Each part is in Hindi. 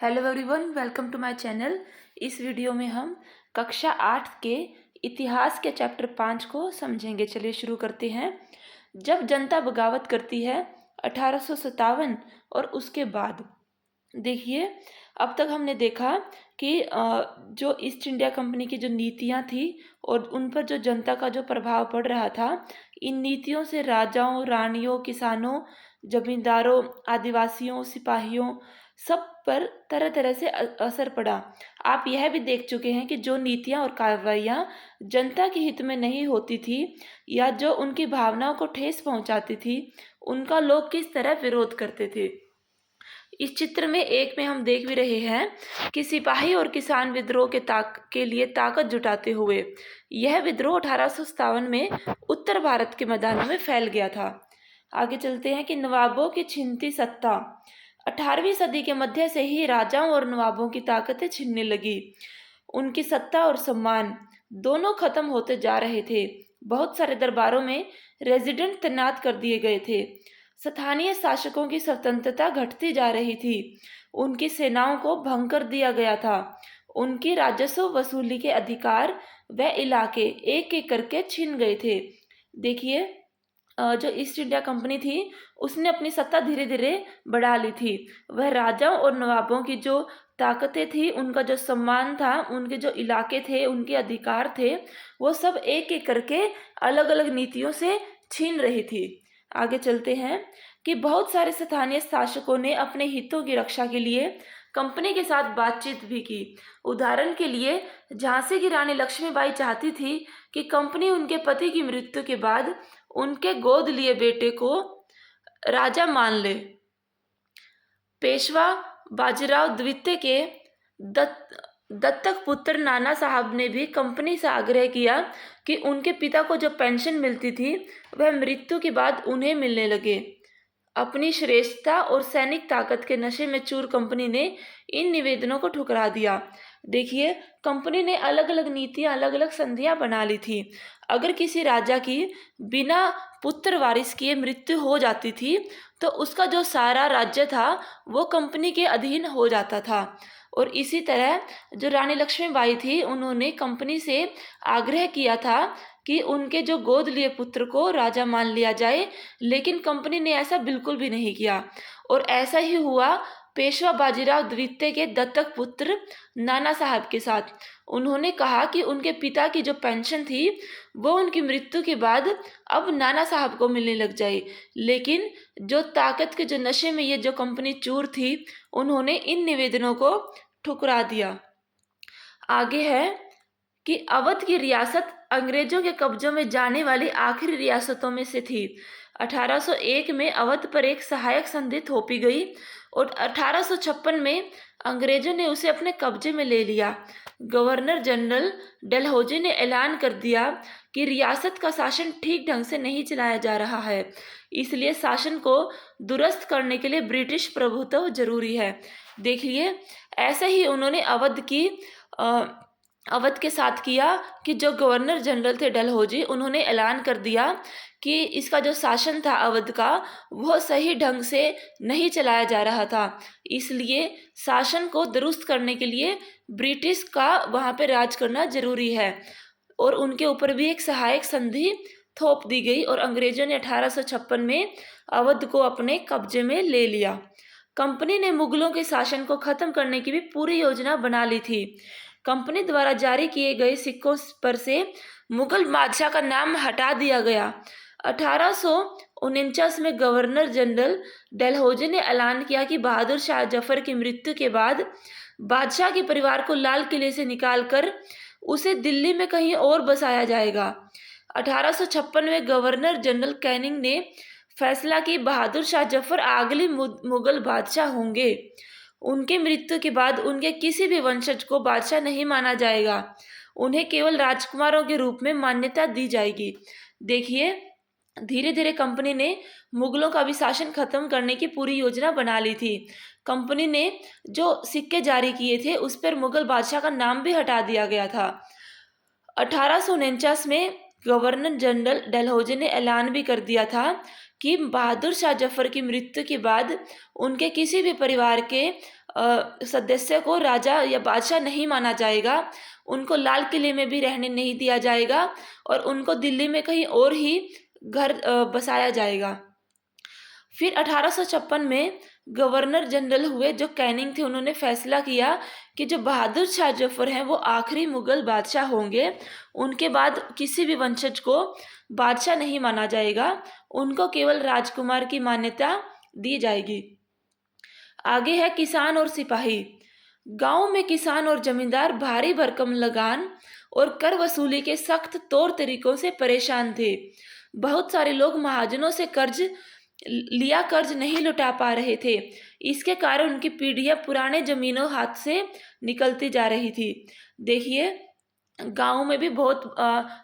Hello everyone, welcome to my channel. इस वीडियो में हम कक्षा 8 के इतिहास के चैप्टर 5 को समझेंगे। चलिए शुरू करते हैं। जब जनता बगावत करती है 1857 और उसके बाद। देखिए, अब तक हमने देखा कि जो ईस्ट इंडिया कंपनी की जो नीतियां थी और उन पर जो जनता का जो प्रभाव पड़ रहा था, इन नीतियों से राजाओं, रानियों, किसानों, जमींदारों, आदिवासियों, सिपाहियों सब पर तरह तरह से असर पड़ा। आप यह भी देख चुके हैं कि जो नीतियां और कार्रवाइयां जनता के हित में नहीं होती थी या जो उनकी भावनाओं को ठेस पहुंचाती थी, उनका लोग किस तरह विरोध करते थे। इस चित्र में एक में हम देख भी रहे हैं कि सिपाही और किसान विद्रोह के लिए ताकत जुटाते हुए यह विद्रोह 1857 में उत्तर भारत के मैदानों में फैल गया था। आगे चलते हैं कि नवाबों की छिनती सत्ता। 18वीं सदी के मध्य से ही राजाओं और नवाबों की ताकतें छिनने लगी। उनकी सत्ता और सम्मान दोनों खत्म होते जा रहे थे। बहुत सारे दरबारों में रेजिडेंट तैनात कर दिए गए थे। स्थानीय शासकों की स्वतंत्रता घटती जा रही थी। उनकी सेनाओं को भंग कर दिया गया था। उनकी राजस्व वसूली के अधिकार व इलाके एक एक करके छिन गए थे। देखिए, जो ईस्ट इंडिया कंपनी थी उसने अपनी सत्ता धीरे धीरे बढ़ा ली थी। वह राजाओं और नवाबों की जो ताकतें थी, उनका जो सम्मान था, उनके जो इलाके थे, उनके अधिकार थे, वो सब एक एक करके अलग अलग नीतियों से छीन रही थी। आगे चलते हैं कि बहुत सारे स्थानीय शासकों ने अपने हितों की रक्षा के लिए कंपनी के साथ बातचीत भी की। उदाहरण के लिए, झांसी की रानी लक्ष्मीबाई चाहती थी कि कंपनी उनके पति की मृत्यु के बाद उनके गोद लिए बेटे को राजा मान ले। पेशवा बाजीराव द्वितीय के दत्तक पुत्र नाना साहब ने भी कंपनी से आग्रह किया कि उनके पिता को जो पेंशन मिलती थी वह मृत्यु के बाद उन्हें मिलने लगे। अपनी श्रेष्ठता और सैनिक ताकत के नशे में चूर कंपनी ने इन निवेदनों को ठुकरा दिया। देखिए, कंपनी ने अलग अलग नीतियां, अलग अलग संधियां बना ली थी। अगर किसी राजा की बिना पुत्र वारिस किए मृत्यु हो जाती थी तो उसका जो सारा राज्य था वो कंपनी के अधीन हो जाता था। और इसी तरह जो रानी लक्ष्मीबाई थी, उन्होंने कंपनी से आग्रह किया था कि उनके जो गोद लिए पुत्र को राजा मान लिया जाए, लेकिन कंपनी ने ऐसा बिल्कुल भी नहीं किया। और ऐसा ही हुआ पेशवा बाजीराव द्वितीय के दत्तक पुत्र नाना साहब के साथ। उन्होंने कहा कि उनके पिता की जो पेंशन थी वो उनकी मृत्यु के बाद अब नाना साहब को मिलने लग जाए, लेकिन जो ताकत के जो नशे में ये जो कंपनी चूर थी, उन्होंने इन निवेदनों को ठुकरा दिया। आगे है कि अवध की रियासत अंग्रेजों के कब्जों में जाने वाली आखिरी रियासतों में से थी। 1801 में अवध पर एक सहायक संधि थोपी गई और 1856 में अंग्रेजों ने उसे अपने कब्जे में ले लिया। गवर्नर जनरल डलहौजी ने ऐलान कर दिया कि रियासत का शासन ठीक ढंग से नहीं चलाया जा रहा है, इसलिए शासन को दुरुस्त करने के लिए ब्रिटिश प्रभुत्व जरूरी है। देखिए, ऐसे ही उन्होंने अवध के साथ किया कि जो गवर्नर जनरल थे डलहौजी, उन्होंने ऐलान कर दिया कि इसका जो शासन था अवध का, वह सही ढंग से नहीं चलाया जा रहा था, इसलिए शासन को दुरुस्त करने के लिए ब्रिटिश का वहाँ पे राज करना जरूरी है। और उनके ऊपर भी एक सहायक संधि थोप दी गई और अंग्रेजों ने 1856 में अवध को अपने कब्जे में ले लिया। कंपनी ने मुगलों के शासन को खत्म करने की भी पूरी योजना बना ली थी। कंपनी द्वारा जारी किए गए सिक्कों पर से मुगल बादशाह का नाम हटा दिया गया। 1849 में गवर्नर जनरल डलहौजी ने ऐलान किया कि बहादुर शाह जफर की मृत्यु के बाद बादशाह के परिवार को लाल किले से निकालकर उसे दिल्ली में कहीं और बसाया जाएगा। 1856 में गवर्नर जनरल कैनिंग ने फैसला कि बहादुर शाह जफर अगले मुगल बादशाह होंगे। उनके मृत्यु के बाद उनके किसी भी वंशज को बादशाह नहीं माना जाएगा, उन्हें केवल राजकुमारों के रूप में मान्यता दी जाएगी। देखिए, धीरे धीरे कंपनी ने मुगलों का भी शासन खत्म करने की पूरी योजना बना ली थी। कंपनी ने जो सिक्के जारी किए थे उस पर मुगल बादशाह का नाम भी हटा दिया गया था। 1849 में गवर्नर जनरल डलहौजी ने ऐलान भी कर दिया था कि बहादुर शाह जफर की मृत्यु के बाद उनके किसी भी परिवार के सदस्य को राजा या बादशाह नहीं माना जाएगा, उनको लाल किले में भी रहने नहीं दिया जाएगा और उनको दिल्ली में कहीं और ही घर बसाया जाएगा। फिर 1856 में गवर्नर जनरल हुए जो कैनिंग थे, उन्होंने फैसला किया कि जो बहादुर शाह जफर हैं वो आखिरी मुगल बादशाह होंगे, उनके बाद किसी भी वंशज को बादशाह नहीं माना जाएगा, उनको केवल राजकुमार की मान्यता दी जाएगी। आगे है किसान और सिपाही। गांव में किसान और जमींदार भारी भरकम लगान और कर वसूली के सख्त तौर तरीकों से परेशान थे। बहुत सारे लोग महाजनों से कर्ज नहीं लौटा पा रहे थे। इसके कारण उनकी पीढ़ियां पुराने जमीनों हाथ से निकलती जा रही थी। देखिए, गांव में भी बहुत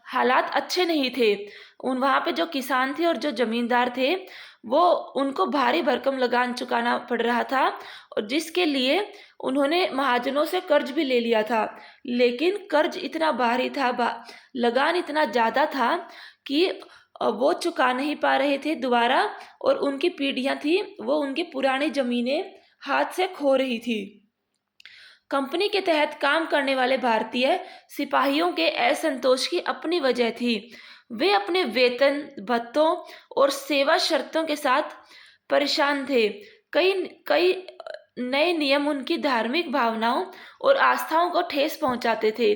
हालात अच्छे नहीं थे। वहाँ पे जो किसान थे और जो जमींदार थे वो उनको भारी भरकम लगान चुकाना पड़ रहा था, और जिसके लिए उन्होंने महाजनों से कर्ज भी ले लिया था। लेकिन कर्ज इतना भारी था, लगान इतना ज़्यादा था कि वो चुका नहीं पा रहे थे दोबारा, और उनकी पीढ़ियां थी वो उनकी पुरानी जमीनें हाथ से खो रही थी। कंपनी के तहत काम करने वाले भारतीय सिपाहियों के असंतोष की अपनी वजह थी। वे अपने वेतन भत्तों और सेवा शर्तों के साथ परेशान थे। कई कई नए नियम उनकी धार्मिक भावनाओं और आस्थाओं को ठेस पहुंचाते थे।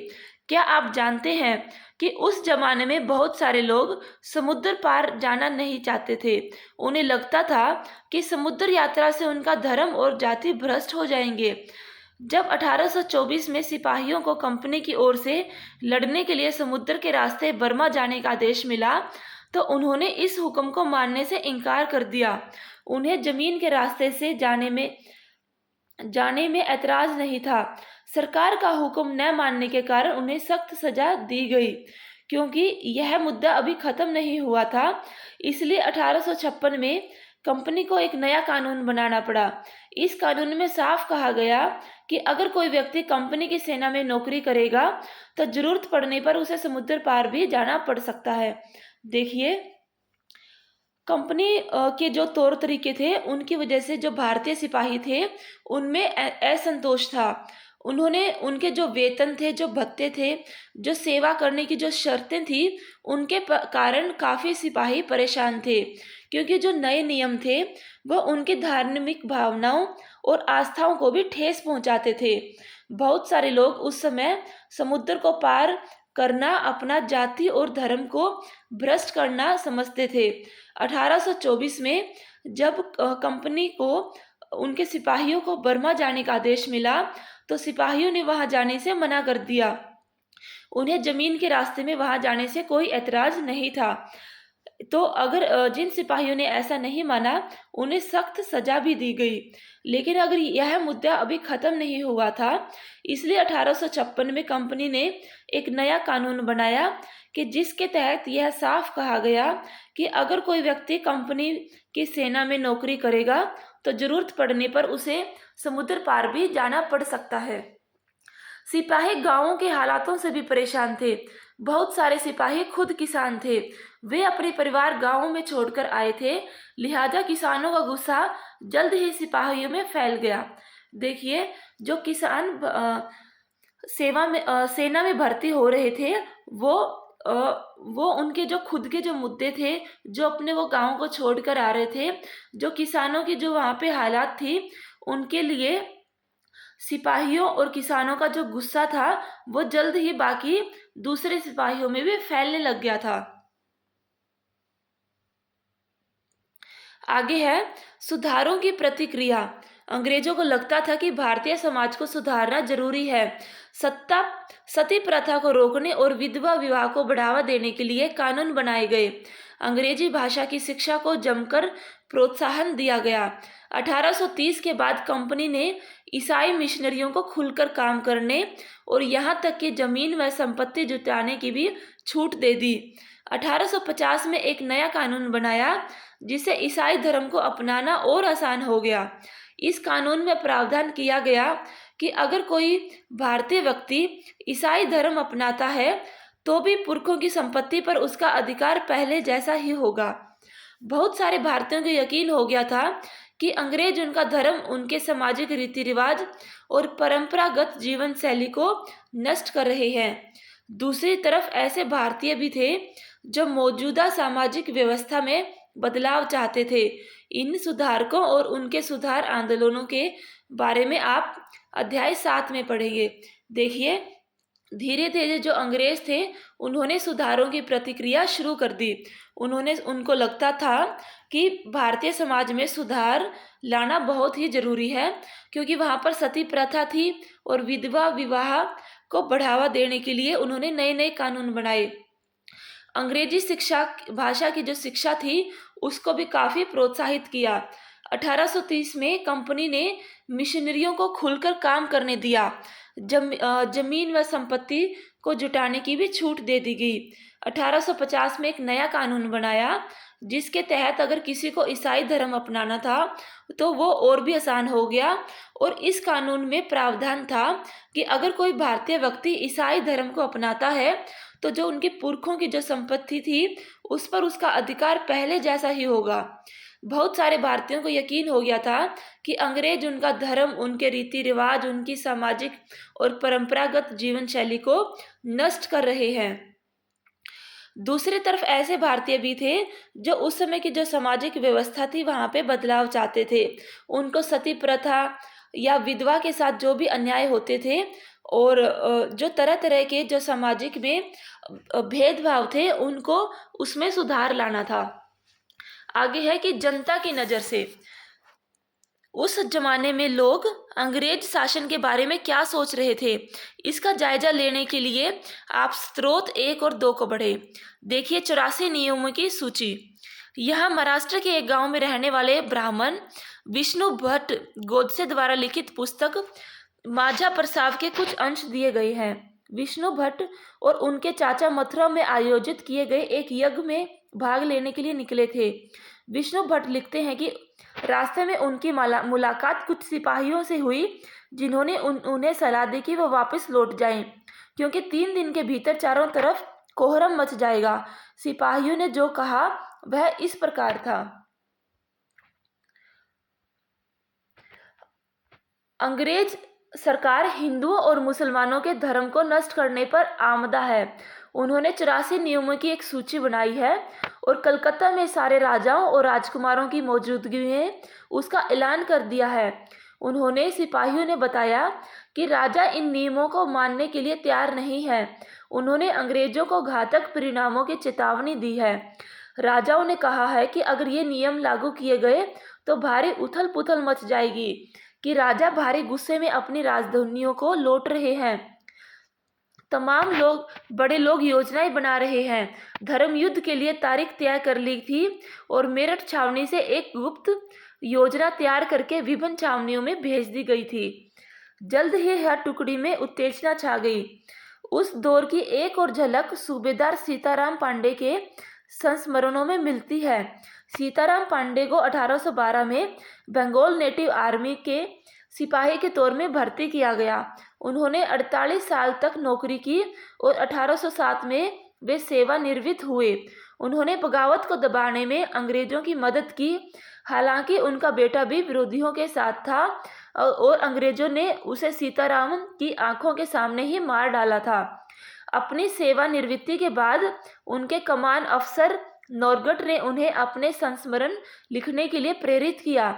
क्या आप जानते हैं कि उस जमाने में बहुत सारे लोग समुद्र पार जाना नहीं चाहते थे। उन्हें लगता था कि समुद्र यात्रा से उनका धर्म और जाति भ्रष्ट हो जाएंगे। जब 1824 में सिपाहियों को कंपनी की ओर से लड़ने के लिए समुद्र के रास्ते बर्मा जाने का आदेश मिला तो उन्होंने इस हुक्म को मानने से इनकार कर दिया। उन्हें जमीन के रास्ते से जाने में ऐतराज नहीं था। सरकार का हुक्म न मानने के कारण उन्हें सख्त सजा दी गई। क्योंकि यह मुद्दा अभी खत्म नहीं हुआ था, इसलिए 1856 में कंपनी को एक नया कानून बनाना पड़ा। इस कानून में साफ कहा गया कि अगर कोई व्यक्ति कंपनी की सेना में नौकरी करेगा तो जरूरत पड़ने पर उसे समुद्र पार भी जाना पड़ सकता है। देखिए, कंपनी के जो तौर तरीके थे उनकी वजह से जो भारतीय सिपाही थे उनमें असंतोष था। उन्होंने उनके जो वेतन थे, जो भत्ते थे, जो सेवा करने की जो शर्तें थी, उनके कारण काफ़ी सिपाही परेशान थे। क्योंकि जो नए नियम थे वह उनकी धार्मिक भावनाओं और आस्थाओं को भी ठेस पहुंचाते थे। बहुत सारे लोग उस समय समुद्र को पार करना अपना जाति और धर्म को भ्रष्ट करना समझते थे। 1824 में जब कंपनी को उनके सिपाहियों को बर्मा जाने का आदेश मिला तो सिपाहियों ने वहां जाने से मना कर दिया। उन्हें जमीन के रास्ते में वहां जाने से कोई ऐतराज नहीं था। तो अगर जिन सिपाहियों ने ऐसा नहीं माना उन्हें सख्त सजा भी दी गई। लेकिन अगर यह मुद्दा अभी ख़त्म नहीं हुआ था, इसलिए 1856 में कंपनी ने एक नया कानून बनाया कि जिसके तहत यह साफ कहा गया कि अगर कोई व्यक्ति कंपनी की सेना में नौकरी करेगा तो जरूरत पड़ने पर उसे समुद्र पार भी जाना पड़ सकता है। सिपाही गांवों के हालातों से भी परेशान थे। बहुत सारे सिपाही खुद किसान थे। वे अपने परिवार गांवों में छोड़कर आए थे, लिहाजा किसानों का गुस्सा जल्द ही सिपाहियों में फैल गया। देखिए, जो किसान सेना में भर्ती हो रहे थे वो उनके जो खुद के जो मुद्दे थे, जो अपने वो गांव को छोड़कर आ रहे थे, जो किसानों की जो वहाँ पे हालात थी, उनके लिए सिपाहियों और किसानों का जो गुस्सा था वो जल्द ही बाकी दूसरे सिपाहियों में भी फैलने लग गया था। आगे है सुधारों की प्रतिक्रिया। अंग्रेजों को लगता था कि भारतीय समाज को सुधारना जरूरी है। सती प्रथा को रोकने और विधवा विवाह को बढ़ावा देने के लिए कानून बनाए गए। अंग्रेजी भाषा की शिक्षा को जमकर प्रोत्साहन दिया गया। 1830 के बाद कंपनी ने ईसाई मिशनरियों को खुलकर काम करने और यहाँ तक कि जमीन व संपत्ति जुटाने की भी छूट दे दी। 1850 में एक नया कानून बनाया जिससे ईसाई धर्म को अपनाना और आसान हो गया। इस कानून में प्रावधान किया गया कि अगर कोई भारतीय व्यक्ति ईसाई धर्म अपनाता है तो भी पुरखों की संपत्ति पर उसका अधिकार पहले जैसा ही होगा। बहुत सारे भारतीयों को यकीन हो गया था कि अंग्रेज उनका धर्म, उनके सामाजिक रीति रिवाज और परंपरागत जीवन शैली को नष्ट कर रहे हैं। दूसरी तरफ ऐसे भारतीय भी थे जो मौजूदा सामाजिक व्यवस्था में बदलाव चाहते थे। इन सुधारकों और उनके सुधार आंदोलनों के बारे में आप अध्याय 7 में पढ़ेंगे। देखिए, धीरे धीरे जो अंग्रेज थे उन्होंने सुधारों की प्रतिक्रिया शुरू कर दी। उनको लगता था कि भारतीय समाज में सुधार लाना बहुत ही जरूरी है, क्योंकि वहाँ पर सती प्रथा थी और विधवा विवाह को बढ़ावा देने के लिए उन्होंने नए नए कानून बनाए। अंग्रेजी शिक्षा भाषा की जो शिक्षा थी उसको भी काफ़ी प्रोत्साहित किया। 1830 में कंपनी ने मिशनरियों को खुलकर काम करने दिया। जमीन व संपत्ति को जुटाने की भी छूट दे दी गई। 1850 में एक नया कानून बनाया जिसके तहत अगर किसी को ईसाई धर्म अपनाना था तो वो और भी आसान हो गया। और इस कानून में प्रावधान था कि अगर कोई भारतीय व्यक्ति ईसाई धर्म को अपनाता है तो जो उनके पुरखों की जो संपत्ति थी उस पर उसका अधिकार पहले जैसा ही होगा। बहुत सारे भारतीयों को यकीन हो गया था कि अंग्रेज उनका धर्म, उनके रीति रिवाज, उनकी सामाजिक और परंपरागत जीवन शैली को नष्ट कर रहे हैं। दूसरी तरफ ऐसे भारतीय भी थे जो उस समय की जो सामाजिक व्यवस्था थी वहाँ पे बदलाव चाहते थे। उनको सती प्रथा या विधवा के साथ जो भी अन्याय होते थे और जो तरह तरह के जो सामाजिक में भेदभाव थे उनको उसमें सुधार लाना था। आगे है कि जनता की नज़र से उस जमाने में लोग अंग्रेज शासन के बारे में क्या सोच रहे थे, इसका जायजा लेने के लिए आप स्रोत 1 और 2 को पढ़े। देखिए 84 नियमों की सूची। यहाँ महाराष्ट्र के एक गांव में रहने वाले ब्राह्मण विष्णु भट्ट गोडसे द्वारा लिखित पुस्तक माझा प्रसाव के कुछ अंश दिए गए हैं। विष्णु भट्ट और उनके चाचा मथुरा में आयोजित किए गए एक यज्ञ में भाग लेने के लिए निकले थे। विष्णु भट्ट लिखते हैं कि रास्ते में उनकी मुलाकात कुछ सिपाहियों से हुई जिन्होंने उन्हें सलाह दी कि वह वापस लौट जाएं, क्योंकि 3 दिन के भीतर चारों तरफ कोहरम मच जाएगा। सिपाहियों ने जो कहा वह इस प्रकार था। अंग्रेज सरकार हिंदुओं और मुसलमानों के धर्म को नष्ट करने पर आमदा है। उन्होंने 84 नियमों की एक सूची बनाई है और कलकत्ता में सारे राजाओं और राजकुमारों की मौजूदगी में उसका ऐलान कर दिया है। उन्होंने सिपाहियों ने बताया कि राजा इन नियमों को मानने के लिए तैयार नहीं है। उन्होंने अंग्रेजों को घातक परिणामों की चेतावनी दी है। राजाओं ने कहा है कि अगर ये नियम लागू किए गए तो भारी उथल पुथल मच जाएगी, कि राजा भारी गुस्से में अपनी राजधानियों को लौट रहे हैं। तमाम बड़े लोग योजनाएं बना रहे हैं। धर्म युद्ध के लिए तारीख तय कर ली थी और मेरठ छावनी से एक गुप्त योजना तैयार करके विभिन्न छावनियों में भेज दी गई थी। जल्द ही हर टुकड़ी में उत्तेजना छा गई। उस दौर की एक और झलक सूबेदार सीताराम पांडे के संस्मरणों में मिलती है। सीताराम पांडे को 1812 में बंगाल नेटिव आर्मी के सिपाही के तौर में भर्ती किया गया। उन्होंने 48 साल तक नौकरी की और 1807 में वे सेवानिवृत्त हुए। उन्होंने बगावत को दबाने में अंग्रेजों की मदद की। हालांकि उनका बेटा भी विरोधियों के साथ था और अंग्रेजों ने उसे सीताराम की आंखों के सामने ही मार डाला था। अपनी सेवानिवृत्ति के बाद उनके कमान अफसर नौरगढ़ ने उन्हें अपने संस्मरण लिखने के लिए प्रेरित किया।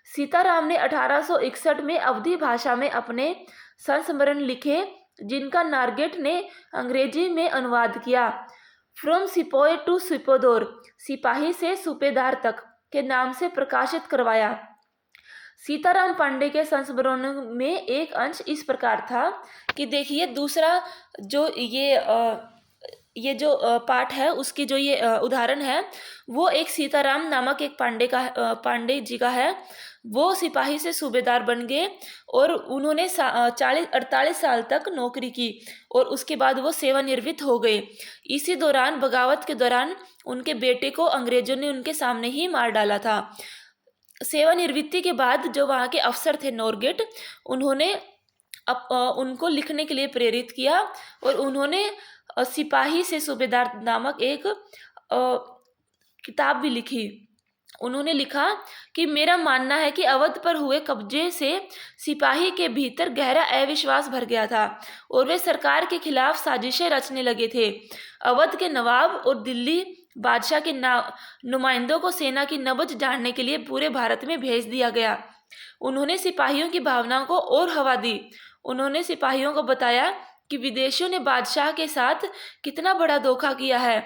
सीताराम ने 1861 में अवधी भाषा में अपने संस्मरण लिखे, जिनका नारगेट ने अंग्रेजी में अनुवाद किया। फ्रॉम सिपोय टू सिपोदोर, सिपाही से सूबेदार तक के नाम से प्रकाशित करवाया। सीताराम पांडे के संस्मरण में एक अंश इस प्रकार था कि देखिए दूसरा जो ये जो पाठ है उसकी जो ये उदाहरण है वो एक सीताराम नामक एक पांडे जी का है। वो सिपाही से सूबेदार बन गए और उन्होंने 48 साल तक नौकरी की और उसके बाद वो सेवानिवृत्त हो गए। इसी दौरान बगावत के दौरान उनके बेटे को अंग्रेजों ने उनके सामने ही मार डाला था। सेवानिवृत्ति के बाद जो वहाँ के अफसर थे नौरगेट, उन्होंने उनको लिखने के लिए प्रेरित किया और उन्होंने सिपाही से सूबेदार नामक एक किताब भी लिखी। उन्होंने लिखा कि मेरा मानना है कि अवध पर हुए कब्जे से सिपाही के भीतर गहरा अविश्वास भर गया था और वे सरकार के खिलाफ साजिशें रचने लगे थे। अवध के नवाब और दिल्ली बादशाह के नुमाइंदों को सेना की नब्ज जानने के लिए पूरे भारत में भेज दिया गया। उन्होंने सिपाहियों की भावनाओं को और हवा दी। उन्होंने सिपाहियों को बताया कि विदेशियों ने बादशाह के साथ कितना बड़ा धोखा किया है।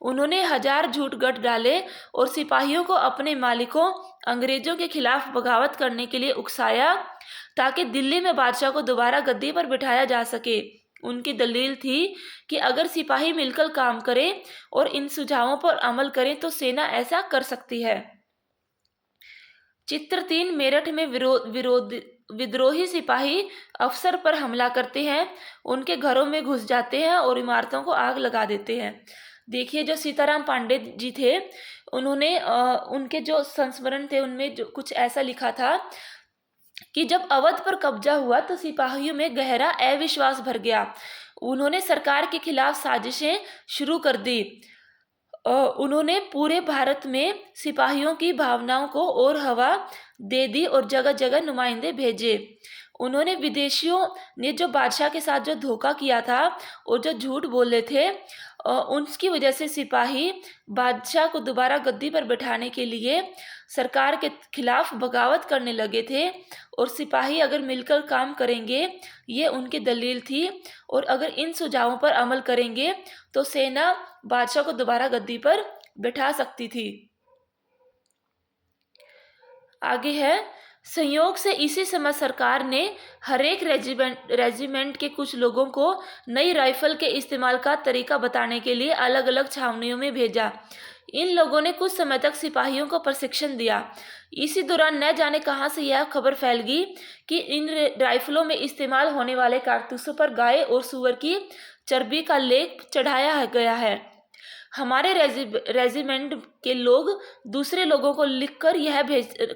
उन्होंने 1000 झूठ गढ़ डाले और सिपाहियों को अपने मालिकों अंग्रेजों के खिलाफ बगावत करने के लिए उकसाया ताकि दिल्ली में बादशाह को दोबारा गद्दी पर बिठाया जा सके। उनकी दलील थी कि अगर सिपाही मिलकर काम करें और इन सुझावों पर अमल करें तो सेना ऐसा कर सकती है। चित्र 3, मेरठ में विद्रोही सिपाही अफसर पर हमला करते हैं, उनके घरों में घुस जाते हैं और इमारतों को आग लगा देते हैं। देखिए, जो सीताराम पांडे जी थे, उन्होंने उनके जो संस्मरण थे उनमें जो कुछ ऐसा लिखा था कि जब अवध पर कब्जा हुआ तो सिपाहियों में गहरा अविश्वास भर गया। उन्होंने सरकार के खिलाफ साजिशें शुरू कर दी। उन्होंने पूरे भारत में सिपाहियों की भावनाओं को और हवा दे दी और जगह जगह नुमाइंदे भेजे। उन्होंने विदेशियों ने जो बादशाह के साथ जो धोखा किया था और जो झूठ बोले थे, उसकी वजह से सिपाही बादशाह को दोबारा गद्दी पर बैठाने के लिए सरकार के खिलाफ बगावत करने लगे थे और सिपाही अगर मिलकर काम करेंगे, ये उनकी दलील थी, और अगर इन सुझावों पर अमल करेंगे तो सेना बादशाह को दोबारा गद्दी पर बैठा सकती थी। आगे है, संयोग से इसी समय सरकार ने हर एक रेजिमेंट के कुछ लोगों को नई राइफल के इस्तेमाल का तरीका बताने के लिए अलग अलग छावनियों में भेजा। इन लोगों ने कुछ समय तक सिपाहियों को प्रशिक्षण दिया। इसी दौरान न जाने कहां से यह खबर फैल गई कि इन राइफलों में इस्तेमाल होने वाले कारतूसों पर गाय और सूअर की चर्बी का लेप चढ़ाया गया है। हमारे रेजिमेंट के लोग दूसरे लोगों को लिखकर यह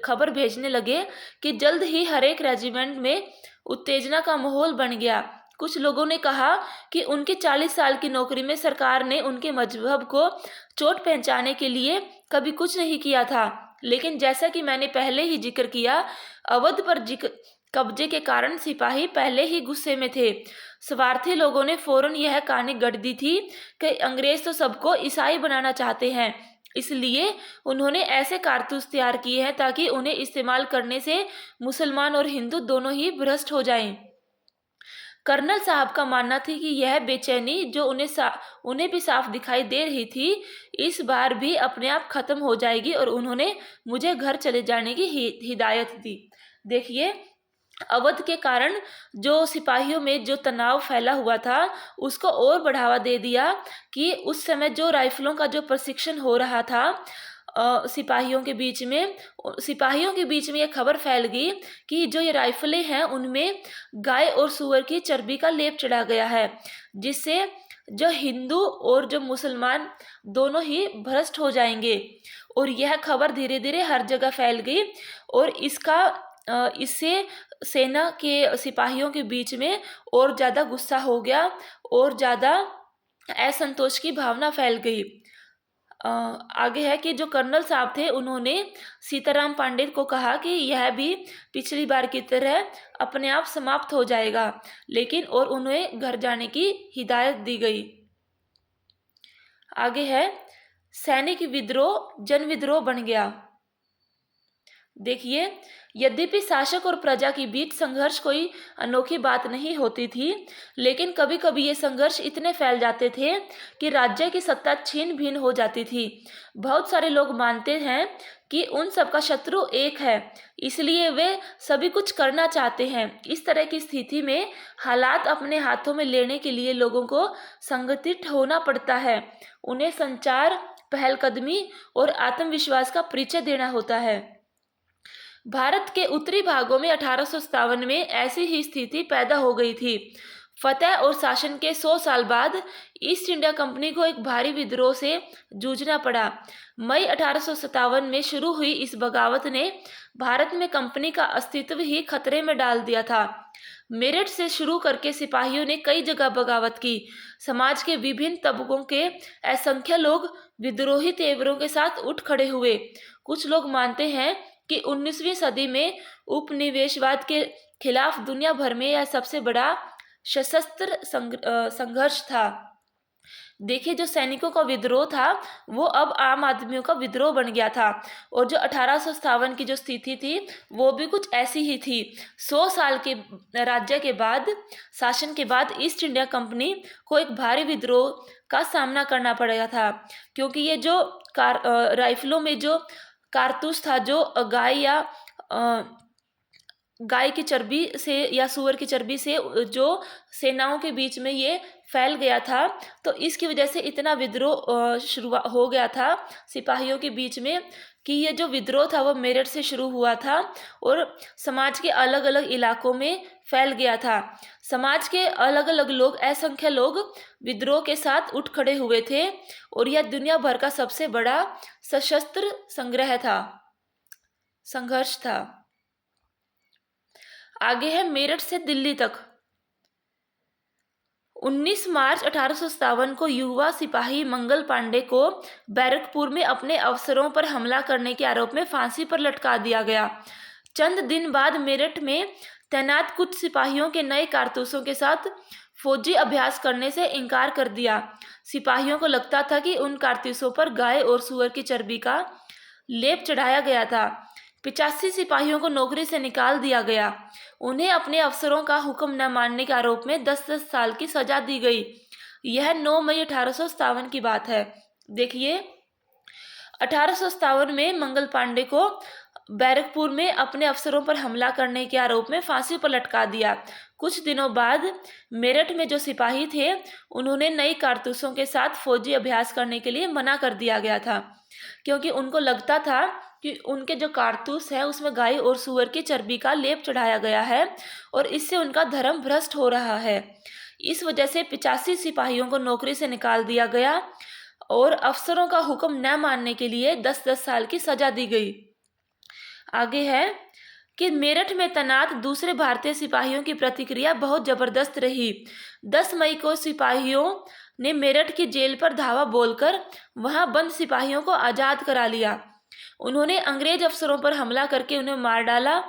खबर भेजने लगे कि जल्द ही हर एक रेजिमेंट में उत्तेजना का माहौल बन गया। कुछ लोगों ने कहा कि उनके 40 साल की नौकरी में सरकार ने उनके मजहब को चोट पहुंचाने के लिए कभी कुछ नहीं किया था, लेकिन जैसा कि मैंने पहले ही जिक्र किया, अवध पर कब्जे के कारण सिपाही पहले ही गुस्से में थे। स्वार्थी लोगों ने फौरन यह कहानी गढ़ दी थी कि अंग्रेज तो सबको ईसाई बनाना चाहते हैं, इसलिए उन्होंने ऐसे कारतूस तैयार किए हैं ताकि उन्हें इस्तेमाल करने से मुसलमान और हिंदू दोनों ही भ्रष्ट हो जाएं। कर्नल साहब का मानना था कि यह बेचैनी जो उन्हें भी साफ दिखाई दे रही थी, इस बार भी अपने आप खत्म हो जाएगी और उन्होंने मुझे घर चले जाने की हिदायत दी। देखिए, अवध के कारण जो सिपाहियों में जो तनाव फैला हुआ था उसको और बढ़ावा दे दिया कि उस समय जो राइफलों का जो प्रशिक्षण हो रहा था सिपाहियों के बीच में ये खबर फैल गई कि जो ये राइफलें हैं उनमें गाय और सूअर की चर्बी का लेप चढ़ा गया है, जिससे जो हिंदू और जो मुसलमान दोनों ही भ्रष्ट हो जाएंगे। और यह खबर धीरे धीरे हर जगह फैल गई और इससे सेना के सिपाहियों के बीच में और ज़्यादा गुस्सा हो गया और ज़्यादा असंतोष की भावना फैल गई। आगे है कि जो कर्नल साहब थे उन्होंने सीताराम पांडे को कहा कि यह भी पिछली बार की तरह अपने आप समाप्त हो जाएगा, लेकिन और उन्हें घर जाने की हिदायत दी गई। आगे है, सैनिक विद्रोह जन विद्रोह बन गया। देखिए, यद्यपि शासक और प्रजा के बीच संघर्ष कोई अनोखी बात नहीं होती थी, लेकिन कभी कभी ये संघर्ष इतने फैल जाते थे कि राज्य की सत्ता छीन भिन हो जाती थी। बहुत सारे लोग मानते हैं कि उन सबका शत्रु एक है, इसलिए वे सभी कुछ करना चाहते हैं। इस तरह की स्थिति में हालात अपने हाथों में लेने के लिए लोगों को संगठित होना पड़ता है। उन्हें संचार, पहलकदमी और आत्मविश्वास का परिचय देना होता है। भारत के उत्तरी भागों में 1857 में ऐसी ही स्थिति पैदा हो गई थी। फतेह और शासन के 100 साल बाद ईस्ट इंडिया कंपनी को एक भारी विद्रोह से जूझना पड़ा। मई 1857 में शुरू हुई इस बगावत ने भारत में कंपनी का अस्तित्व ही खतरे में डाल दिया था। मेरठ से शुरू करके सिपाहियों ने कई जगह बगावत की। समाज के विभिन्न तबकों के असंख्य लोग विद्रोही तेवरों के साथ उठ खड़े हुए। कुछ लोग मानते हैं कि 19वीं सदी में उपनिवेशवाद के खिलाफ दुनिया भर में यह सबसे बड़ा सशस्त्र संघर्ष था। देखिए, जो सैनिकों का विद्रोह था वो अब आम आदमियों का विद्रोह बन गया था। और जो 1857 की जो स्थिति थी वो भी कुछ ऐसी ही थी। 100 साल के राज्य के बाद, शासन के बाद ईस्ट इंडिया कंपनी को एक भारी विद्रोह का सामना करना पड़ेगा था, क्योंकि ये जो राइफलों में जो कारतूस था, जो गाय की चर्बी से या सूअर की चर्बी से जो सेनाओं के बीच में ये फैल गया था, तो इसकी वजह से इतना विद्रोह शुरू हो गया था सिपाहियों के बीच में कि ये जो विद्रोह था वो मेरठ से शुरू हुआ था और समाज के अलग अलग इलाकों में फैल गया था। समाज के अलग अलग लोग, असंख्य लोग विद्रोह के साथ उठ खड़े हुए थे और यह दुनिया भर का सबसे बड़ा सशस्त्र संघर्ष था। आगे है मेरठ से दिल्ली तक। 19 मार्च 1857 को युवा सिपाही मंगल पांडे को बैरकपुर में अपने अफसरों पर हमला करने के आरोप में फांसी पर लटका दिया गया। चंद दिन बाद मेरठ में तैनात कुछ सिपाहियों के नए कारतूसों के साथ फौजी अभ्यास करने से इनकार कर दिया। सिपाहियों को लगता था कि उन कारतूसों पर गाय और सूअर की चर्बी का लेप चढ़ाया गया था। 85 सिपाहियों को नौकरी से निकाल दिया गया। उन्हें अपने अफसरों का हुक्म न मानने के आरोप में 10-10 साल की सजा दी गई। यह 9 मई 1857 की बात है। देखिए, 1857 में मंगल पांडे को बैरकपुर में अपने अफसरों पर हमला करने के आरोप में फांसी पर लटका दिया। कुछ दिनों बाद मेरठ में जो सिपाही थे उन्होंने नई कारतूसों के साथ फौजी अभ्यास करने के लिए मना कर दिया गया था, क्योंकि उनको लगता था कि उनके जो कारतूस है उसमें गाय और सूअर की चर्बी का लेप चढ़ाया गया है और इससे उनका धर्म भ्रष्ट हो रहा है। इस वजह से 85 सिपाहियों को नौकरी से निकाल दिया गया और अफसरों का हुक्म न मानने के लिए 10-10 साल की सजा दी गई। आगे है कि मेरठ में तैनात दूसरे भारतीय सिपाहियों की प्रतिक्रिया बहुत जबरदस्त रही। 10 मई को सिपाहियों ने मेरठ की जेल पर धावा बोलकर वहां बंद सिपाहियों को आज़ाद करा लिया। उन्होंने अंग्रेज अफसरों पर हमला करके उन्हें मार डाला,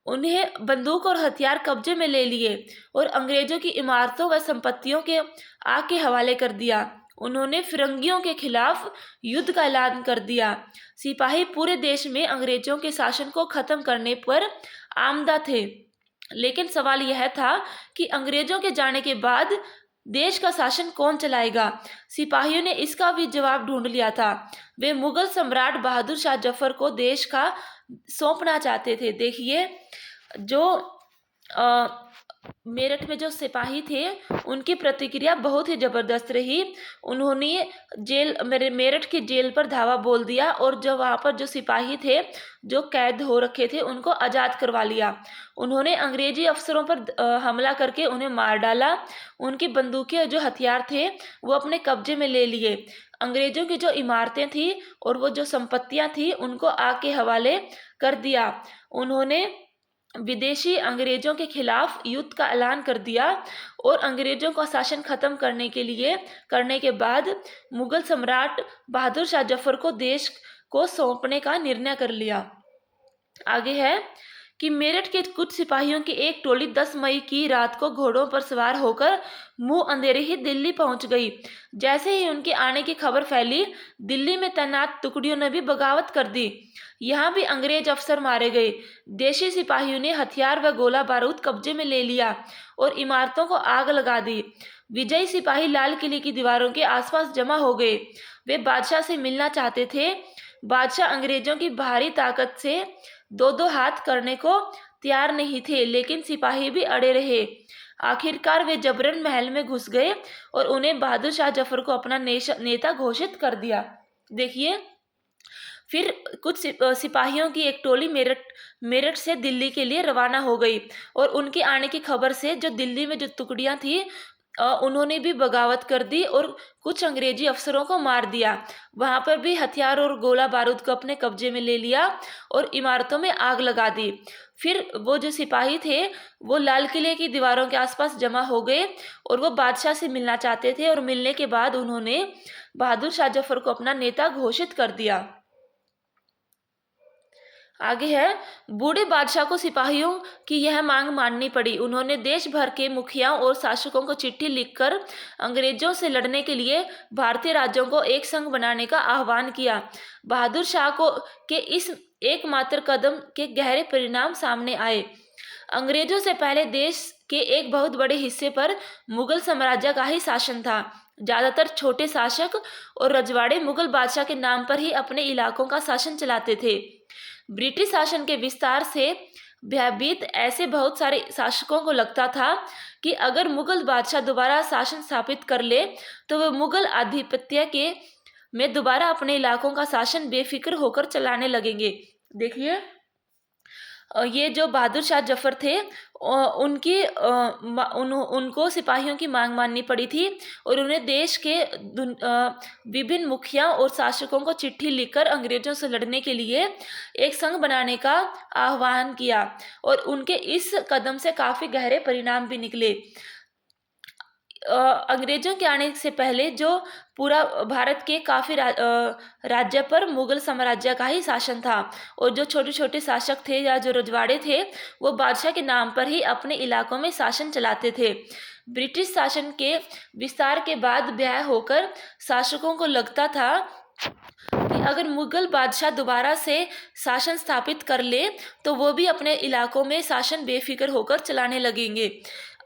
उन्हें बंदूक और हथियार कब्जे में ले लिए और अंग्रेजों की इमारतों व संपत्तियों के आग के हवाले कर दिया। उन्होंने फिरंगियों के खिलाफ युद्ध का ऐलान कर दिया। सिपाही पूरे देश में अंग्रेजों के शासन को खत्म करने पर आमदा थे, लेकिन सवाल यह था कि अंग्रेजों के जाने के बाद देश का शासन कौन चलाएगा। सिपाहियों ने इसका भी जवाब ढूंढ लिया था। वे मुगल सम्राट बहादुर शाह जफर को देश का सौंपना चाहते थे। देखिए, जो मेरठ में जो सिपाही थे उनकी प्रतिक्रिया बहुत ही जबरदस्त रही। उन्होंने मेरठ की जेल पर धावा बोल दिया और जो वहाँ पर जो सिपाही थे जो कैद हो रखे थे उनको आज़ाद करवा लिया। उन्होंने अंग्रेजी अफसरों पर हमला करके उन्हें मार डाला। उनकी बंदूकें और जो हथियार थे वो अपने कब्जे में ले लिए। अंग्रेजों की जो इमारतें थी और वो जो संपत्तियां थी उनको आग के हवाले कर दिया। उन्होंने विदेशी अंग्रेजों के खिलाफ युद्ध का ऐलान कर दिया और अंग्रेजों का शासन खत्म करने के बाद मुगल सम्राट बहादुर शाह जफर को देश को सौंपने का निर्णय कर लिया। आगे है कि मेरठ के कुछ सिपाहियों की एक टोली 10 मई की रात को घोड़ों पर सवार होकर मुंह अंधेरे ही दिल्ली पहुंच गई। जैसे ही उनके आने की खबर फैली, दिल्ली में तैनात टुकड़ियों ने भी बगावत कर दी। यहाँ भी अंग्रेज अफसर मारे गए। देशी सिपाहियों ने हथियार व गोला बारूद कब्जे में ले लिया और इमारतों को आग लगा दी। विजयी सिपाही लाल किले की दीवारों के आसपास जमा हो गए। वे बादशाह से मिलना चाहते थे। बादशाह अंग्रेजों की भारी ताकत से दो हाथ करने को तैयार नहीं थे, लेकिन सिपाही भी अड़े रहे। आखिरकार वे जबरन महल में घुस गए और उन्हें बहादुर शाह जफर को अपना नेता घोषित कर दिया। देखिए, फिर कुछ सिपाहियों की एक टोली मेरठ से दिल्ली के लिए रवाना हो गई और उनके आने की खबर से जो दिल्ली में जो टुकड़ियां थी उन्होंने भी बगावत कर दी और कुछ अंग्रेजी अफसरों को मार दिया। वहां पर भी हथियार और गोला बारूद को अपने कब्जे में ले लिया और इमारतों में आग लगा दी। फिर वो जो सिपाही थे वो लाल किले की दीवारों के आसपास जमा हो गए और वो बादशाह से मिलना चाहते थे, और मिलने के बाद उन्होंने बहादुर शाह जफर को अपना नेता घोषित कर दिया। आगे है, बूढ़े बादशाह को सिपाहियों की यह मांग माननी पड़ी। उन्होंने देश भर के मुखियाओं और शासकों को चिट्ठी लिखकर अंग्रेजों से लड़ने के लिए भारतीय राज्यों को एक संघ बनाने का आह्वान किया। बहादुर शाह को के इस एकमात्र कदम के गहरे परिणाम सामने आए। अंग्रेजों से पहले देश के एक बहुत बड़े हिस्से पर मुगल साम्राज्य का ही शासन था। ज्यादातर छोटे शासक और रजवाड़े मुगल बादशाह के नाम पर ही अपने इलाकों का शासन चलाते थे। ब्रिटिश शासन के विस्तार से भयभीत ऐसे बहुत सारे शासकों को लगता था कि अगर मुगल बादशाह दोबारा शासन स्थापित कर ले तो वे मुगल आधिपत्य के में दोबारा अपने इलाकों का शासन बेफिक्र होकर चलाने लगेंगे। देखिए, ये जो बहादुर शाह जफर थे उनकी उनको सिपाहियों की मांग माननी पड़ी थी, और उन्हें देश के विभिन्न मुखियाओं और शासकों को चिट्ठी लिखकर अंग्रेजों से लड़ने के लिए एक संघ बनाने का आह्वान किया, और उनके इस कदम से काफ़ी गहरे परिणाम भी निकले। अंग्रेजों के आने से पहले जो पूरा भारत के काफ़ी राज्य पर मुगल साम्राज्य का ही शासन था, और जो छोटे छोटे शासक थे या जो रजवाड़े थे वो बादशाह के नाम पर ही अपने इलाकों में शासन चलाते थे। ब्रिटिश शासन के विस्तार के बाद ब्याह होकर शासकों को लगता था कि अगर मुगल बादशाह दोबारा से शासन स्थापित कर ले तो वो भी अपने इलाकों में शासन बेफिक्र होकर चलाने लगेंगे।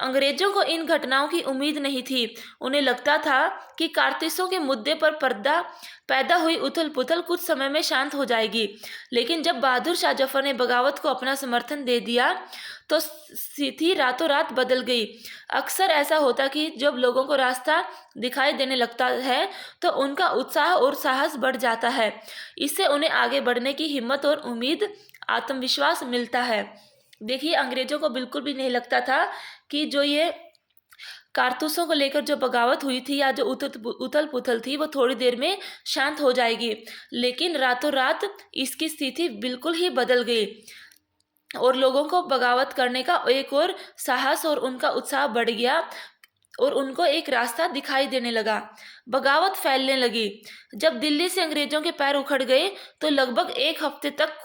अंग्रेजों को इन घटनाओं की उम्मीद नहीं थी। उन्हें लगता था कि कारतूसों के मुद्दे पर पैदा हुई उथल पुथल कुछ समय में शांत हो जाएगी, लेकिन जब बहादुर शाह जफर ने बगावत को अपना समर्थन दे दिया तो स्थिति रातों रात बदल गई। अक्सर ऐसा होता कि जब लोगों को रास्ता दिखाई देने लगता है तो उनका उत्साह और साहस बढ़ जाता है। इससे उन्हें आगे बढ़ने की हिम्मत और उम्मीद, आत्मविश्वास मिलता है। देखिए, अंग्रेजों को बिल्कुल भी नहीं लगता था कि जो ये कारतूसों को लेकर जो बगावत हुई थी या जो उथल पुथल थी वो थोड़ी देर में शांत हो जाएगी, लेकिन रातों रात इसकी स्थिति बिल्कुल ही बदल गई और लोगों को बगावत करने का एक और साहस और उनका उत्साह बढ़ गया और उनको एक रास्ता दिखाई देने लगा। बगावत फैलने लगी। जब दिल्ली से अंग्रेजों के पैर उखड़ गए तो लगभग एक हफ्ते तक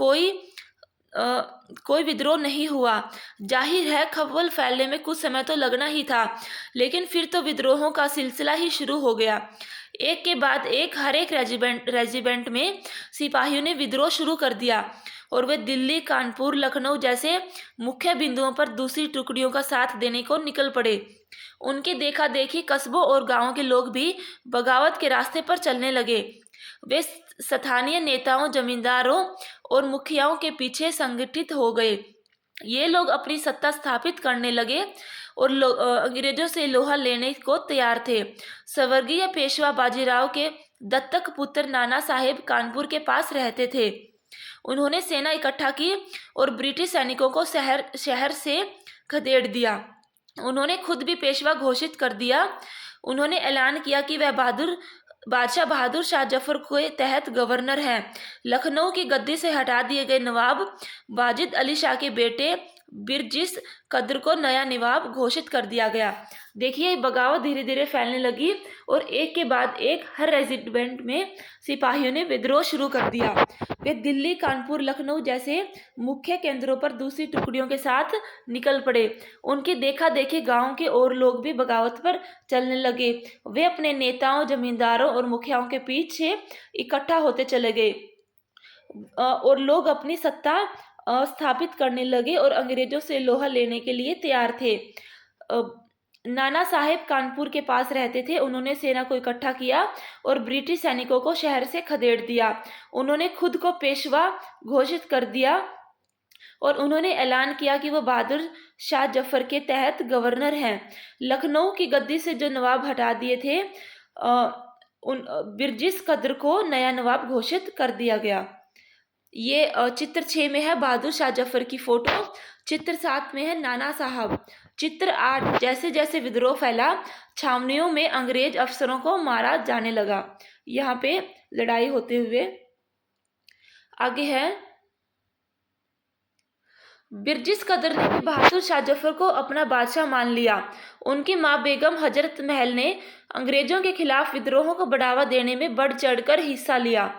कोई विद्रोह नहीं हुआ। जाहिर है खलबल फैलने में कुछ समय तो लगना ही था, लेकिन फिर तो विद्रोहों का सिलसिला ही शुरू हो गया। एक के बाद एक हर एक रेजिमेंट में सिपाहियों ने विद्रोह शुरू कर दिया और वे दिल्ली, कानपुर, लखनऊ जैसे मुख्य बिंदुओं पर दूसरी टुकड़ियों का साथ देने को निकल पड़े। उनके देखा देखी कस्बों और गांवों के लोग भी बगावत के रास्ते पर चलने लगे। वे स्थानीय नेताओं, जमींदारों और मुखियाओं के पीछे संगठित हो गए। ये लोग अपनी सत्ता स्थापित करने लगे और अंग्रेजों से लोहा लेने को तैयार थे। स्वर्गीय पेशवा बाजीराव के दत्तक पुत्र नाना साहेब कानपुर के पास रहते थे। उन्होंने सेना इकट्ठा की और ब्रिटिश सैनिकों को शहर से खदेड़ दिया। उन्होंने खुद भी पेशवा घोषित कर दिया। उन्होंने ऐलान किया कि वह बादशाह बहादुर शाह जफर के तहत गवर्नर हैं। लखनऊ की गद्दी से हटा दिए गए नवाब वाजिद अली शाह के बेटे बिरजिस कद्र को नया नवाब घोषित कर दिया गया। देखिए, बगावत धीरे धीरे फैलने लगी और एक के बाद एक हर रेजिमेंट में सिपाहियों ने विद्रोह शुरू कर दिया। वे दिल्ली, कानपुर, लखनऊ जैसे मुख्य केंद्रों पर दूसरी टुकड़ियों के साथ निकल पड़े। उनकी देखा देखी गांव के और लोग भी बगावत पर चलने लगे। वे अपने नेताओं, जमींदारों और मुखियाओं के पीछे इकट्ठा होते चले गए और लोग अपनी सत्ता स्थापित करने लगे और अंग्रेजों से लोहा लेने के लिए तैयार थे। नाना साहेब कानपुर के पास रहते थे। उन्होंने सेना को इकट्ठा किया और ब्रिटिश सैनिकों को शहर से खदेड़ दिया। उन्होंने खुद को पेशवा घोषित कर दिया और उन्होंने ऐलान किया कि वो बहादुर शाह जफर के तहत गवर्नर हैं। लखनऊ की गद्दी से जो नवाब हटा दिए थे उन बिरजिस कद्र को नया नवाब घोषित कर दिया गया। ये चित्र 6 में है बहादुर शाह जफर की फोटो। चित्र 7 में है नाना साहब। चित्र 8, जैसे जैसे विद्रोह फैला छावनियों में अंग्रेज अफसरों को मारा जाने लगा। यहाँ पे लड़ाई होते हुए आगे है। बिरजिस कदर ने भी बहादुर शाह जफर को अपना बादशाह मान लिया। उनकी माँ बेगम हजरत महल ने अंग्रेजों के खिलाफ विद्रोहों को बढ़ावा देने में बढ़ चढ़कर हिस्सा लिया।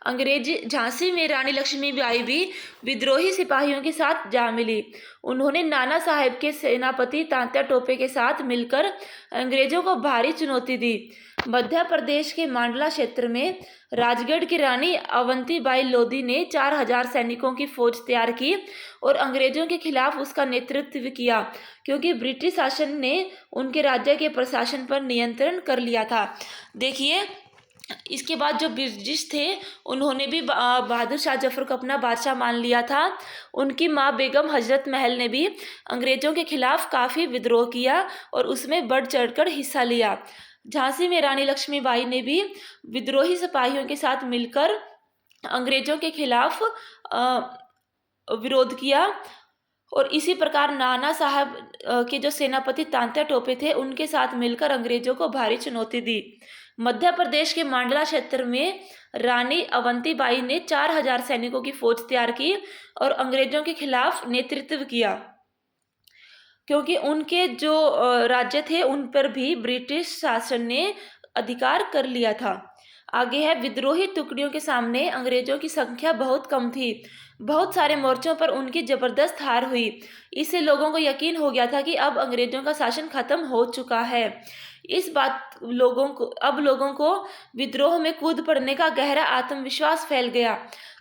अंग्रेजी झांसी में रानी लक्ष्मीबाई भी विद्रोही सिपाहियों के साथ जा मिली। उन्होंने नाना साहेब के सेनापति तात्या टोपे के साथ मिलकर अंग्रेजों को भारी चुनौती दी। मध्य प्रदेश के मांडला क्षेत्र में राजगढ़ की रानी अवंतीबाई लोधी ने 4000 सैनिकों की फौज तैयार की और अंग्रेजों के खिलाफ उसका नेतृत्व किया, क्योंकि ब्रिटिश शासन ने उनके राज्य के प्रशासन पर नियंत्रण कर लिया था। देखिए, इसके बाद जो ब्रिटिश थे उन्होंने भी बहादुर शाह जफर को अपना बादशाह मान लिया था। उनकी माँ बेगम हजरत महल ने भी अंग्रेजों के खिलाफ काफ़ी विद्रोह किया और उसमें बढ़ चढ़कर हिस्सा लिया। झांसी में रानी लक्ष्मीबाई ने भी विद्रोही सिपाहियों के साथ मिलकर अंग्रेजों के खिलाफ विरोध किया और इसी प्रकार नाना साहब के जो सेनापति तात्या टोपे थे उनके साथ मिलकर अंग्रेजों को भारी चुनौती दी। मध्य प्रदेश के मांडला क्षेत्र में रानी अवंतीबाई ने 4000 सैनिकों की फौज तैयार की और अंग्रेजों के खिलाफ नेतृत्व किया, क्योंकि उनके जो राज्य थे उन पर भी ब्रिटिश शासन ने अधिकार कर लिया था। आगे है, विद्रोही टुकड़ियों के सामने अंग्रेजों की संख्या बहुत कम थी। बहुत सारे मोर्चों पर उनकी जबरदस्त हार हुई। इससे लोगों को यकीन हो गया था कि अब अंग्रेजों का शासन खत्म हो चुका है। इस बात लोगों को विद्रोह में कूद पड़ने का गहरा आत्मविश्वास फैल गया।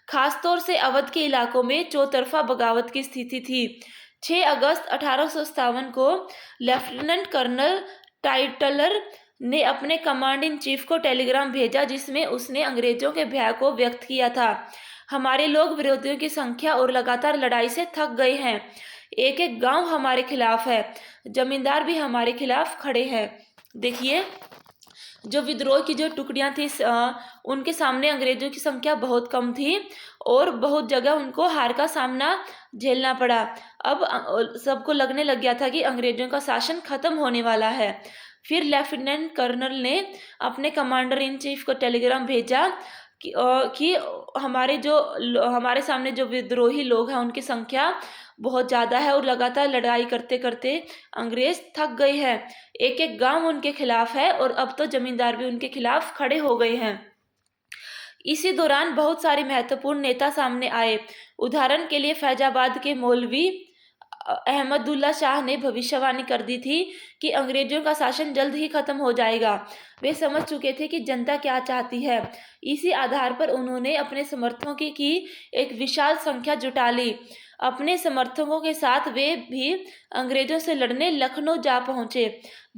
खासतौर से अवध के इलाकों में चौतरफा बगावत की स्थिति थी। 6 अगस्त 1857 को लेफ्टिनेंट कर्नल टाइटलर ने अपने कमांड इन चीफ को टेलीग्राम भेजा, जिसमें उसने अंग्रेजों के भय को व्यक्त किया था। हमारे लोग विरोधियों की संख्या और लगातार लड़ाई से थक गए हैं। एक एक गांव हमारे खिलाफ है, जमींदार भी हमारे खिलाफ खड़े हैं। देखिए, जो विद्रोह की जो टुकड़ियां थी उनके सामने अंग्रेजों की संख्या बहुत कम थी और बहुत जगह उनको हार का सामना झेलना पड़ा। अब सबको लगने लग गया था कि अंग्रेजों का शासन खत्म होने वाला है। फिर लेफ्टिनेंट कर्नल ने अपने कमांडर इन चीफ को टेलीग्राम भेजा कि हमारे सामने जो विद्रोही लोग हैं उनकी संख्या बहुत ज़्यादा है और लगातार लड़ाई करते करते अंग्रेज थक गए हैं। एक एक गांव उनके खिलाफ है और अब तो जमींदार भी उनके खिलाफ खड़े हो गए हैं। इसी दौरान बहुत सारे महत्वपूर्ण नेता सामने आए। उदाहरण के लिए फैजाबाद के मौलवी अहमदुल्ला शाह ने भविष्यवाणी कर दी थी कि अंग्रेजों का शासन जल्द ही खत्म हो जाएगा। वे समझ चुके थे कि जनता क्या चाहती है। इसी आधार पर उन्होंने अपने समर्थकों की एक विशाल संख्या जुटा ली। अपने समर्थकों के साथ वे भी अंग्रेजों से लड़ने लखनऊ जा पहुंचे।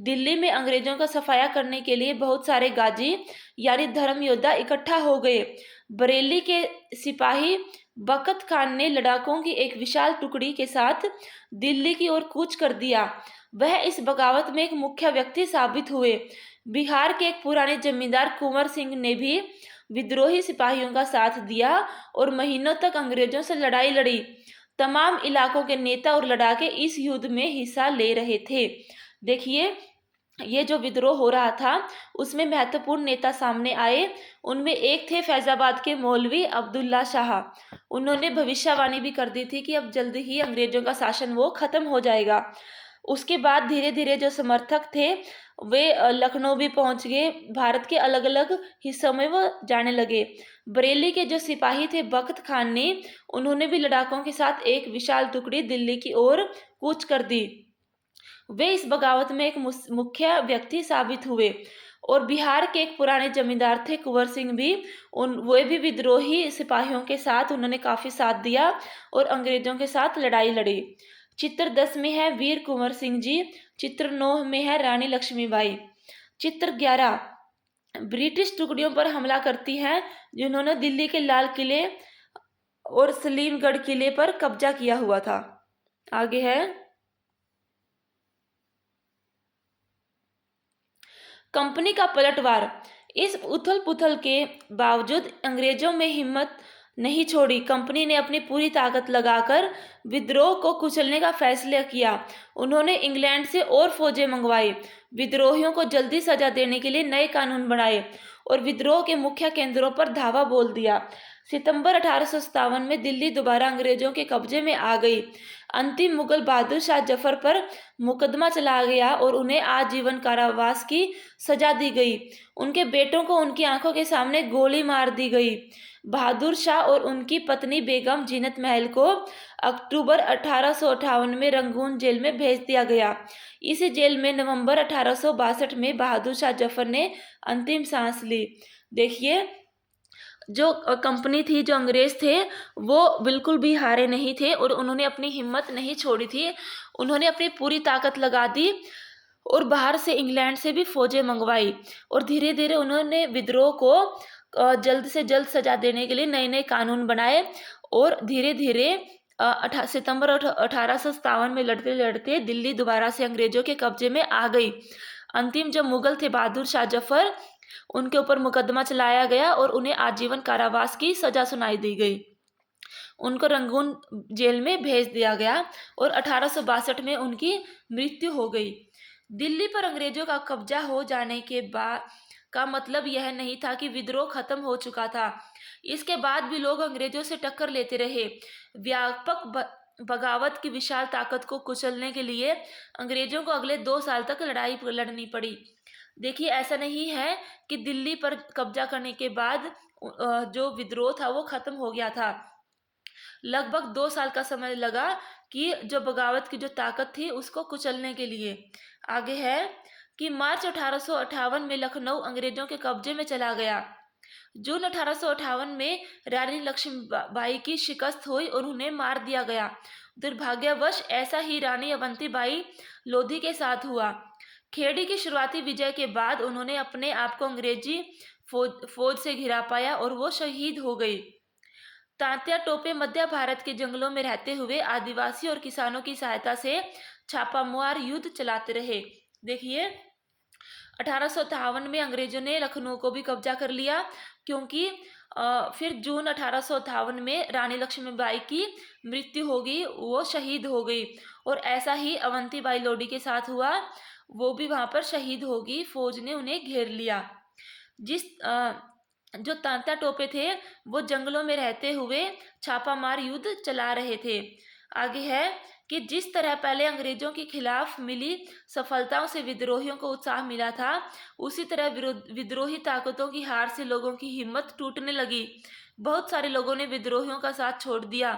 दिल्ली में अंग्रेजों का सफाया करने के लिए बहुत सारे गाजी यानी धर्म योद्धा इकट्ठा हो गए। बरेली के सिपाही बकत खान ने लड़ाकों की एक विशाल टुकड़ी के साथ दिल्ली की ओर कूच कर दिया। वह इस बगावत में एक मुख्य व्यक्ति साबित हुए। बिहार के एक पुराने जमींदार कुंवर सिंह ने भी विद्रोही सिपाहियों का साथ दिया और महीनों तक अंग्रेजों से लड़ाई लड़ी। तमाम इलाकों के नेता और लड़ाके इस युद्ध में हिस्सा ले रहे थे। देखिए, ये जो विद्रोह हो रहा था उसमें महत्वपूर्ण नेता सामने आए। उनमें एक थे फैजाबाद के मौलवी अब्दुल्ला शाह। उन्होंने भविष्यवाणी भी कर दी थी कि अब जल्द ही अंग्रेजों का शासन वो खत्म हो जाएगा। उसके बाद धीरे धीरे जो समर्थक थे वे लखनऊ भी पहुंच गए। भारत के अलग अलग हिस्सों में वो जाने लगे। बरेली के जो सिपाही थे बख्त खान ने, उन्होंने भी लड़ाकों के साथ एक विशाल टुकड़ी दिल्ली की ओर कूच कर दी। वे इस बगावत में एक मुख्य व्यक्ति साबित हुए। और बिहार के एक पुराने जमींदार थे कुंवर सिंह भी, वे भी विद्रोही सिपाहियों के साथ उन्होंने काफ़ी साथ दिया और अंग्रेजों के साथ लड़ाई लड़ी। चित्र 10 में है वीर कुंवर सिंह जी। चित्र 9 में है रानी लक्ष्मीबाई। चित्र 11 ब्रिटिश टुकड़ियों पर हमला करती हैं जिन्होंने दिल्ली के लाल किले और सलीमगढ़ किले पर कब्जा किया हुआ था। आगे है, कंपनी का पलटवार। इस उथल पुथल के बावजूद अंग्रेजों में हिम्मत नहीं छोड़ी। कंपनी ने अपनी पूरी ताकत लगाकर विद्रोह को कुचलने का फैसला किया। उन्होंने इंग्लैंड से और फौजें मंगवाई, विद्रोहियों को जल्दी सजा देने के लिए नए कानून बनाए और विद्रोह के मुख्य केंद्रों पर धावा बोल दिया। सितंबर 1857 में दिल्ली दोबारा अंग्रेजों के कब्जे में आ गई। अंतिम मुगल बहादुर शाह जफर पर मुकदमा चला गया और उन्हें आजीवन कारावास की सजा दी गई। उनके बेटों को उनकी आंखों के सामने गोली मार दी गई। बहादुर शाह और उनकी पत्नी बेगम जीनत महल को अक्टूबर 1858 में रंगून जेल में भेज दिया गया। इसी जेल में नवंबर 1862 में बहादुर शाह जफर ने अंतिम सांस ली। देखिए, जो कंपनी थी, जो अंग्रेज थे, वो बिल्कुल भी हारे नहीं थे और उन्होंने अपनी हिम्मत नहीं छोड़ी थी। उन्होंने अपनी पूरी ताकत लगा दी और बाहर से, इंग्लैंड से भी फौजें मंगवाई और धीरे धीरे उन्होंने विद्रोह को जल्द से जल्द सजा देने के लिए नए नए कानून बनाए और धीरे धीरे सितंबर 1857 में लड़ते लड़ते दिल्ली दोबारा से अंग्रेजों के कब्जे में आ गई। अंतिम जो मुगल थे बहादुर शाह जफर, उनके ऊपर मुकदमा चलाया गया और उन्हें आजीवन कारावास की सजा सुनाई दी गई। उनको रंगून जेल में भेज दिया गया और 1862 में उनकी मृत्यु हो गई। दिल्ली पर अंग्रेजों का कब्जा हो जाने के बाद का मतलब यह नहीं था कि विद्रोह खत्म हो चुका था। इसके बाद भी लोग अंग्रेजों से टक्कर लेते रहे। व्यापक बगावत की विशाल ताकत को कुचलने के लिए अंग्रेजों को अगले 2 साल तक लड़ाई लड़नी पड़ी। देखिए, ऐसा नहीं है कि दिल्ली पर कब्जा करने के बाद जो विद्रोह था वो खत्म हो गया था। लगभग 2 साल का समय लगा कि जो बगावत की जो ताकत थी उसको कुचलने के लिए। आगे है कि मार्च 1858 में लखनऊ अंग्रेजों के कब्जे में चला गया। जून 1858 में रानी लक्ष्मीबाई की शिकस्त हुई और उन्हें मार दिया गया। दुर्भाग्यवश ऐसा ही रानी अवंतीबाई लोधी के साथ हुआ। खेड़ी की शुरुआती विजय के बाद उन्होंने अपने आप को अंग्रेजी फौज से घिरा पाया और वो शहीद हो गई। तांत्या टोपे मध्य भारत के जंगलों में रहते हुए आदिवासी और किसानों की सहायता से छापामार युद्ध चलाते रहे। देखिए, 1858 में अंग्रेजों ने लखनऊ को भी कब्जा कर लिया, क्योंकि फिर जून 1858 में रानी लक्ष्मीबाई की मृत्यु हो गई, वो शहीद हो गई। और ऐसा ही अवंतीबाई लोधी के साथ हुआ, वो भी वहाँ पर शहीद हो गई। फौज ने उन्हें घेर लिया। जो तांत्या टोपे थे वो जंगलों में रहते हुए छापामार युद्ध चला रहे थे। आगे है कि जिस तरह पहले अंग्रेजों के खिलाफ मिली सफलताओं से विद्रोहियों को उत्साह मिला था, उसी तरह विद्रोही ताकतों की हार से लोगों की हिम्मत टूटने लगी। बहुत सारे लोगों ने विद्रोहियों का साथ छोड़ दिया।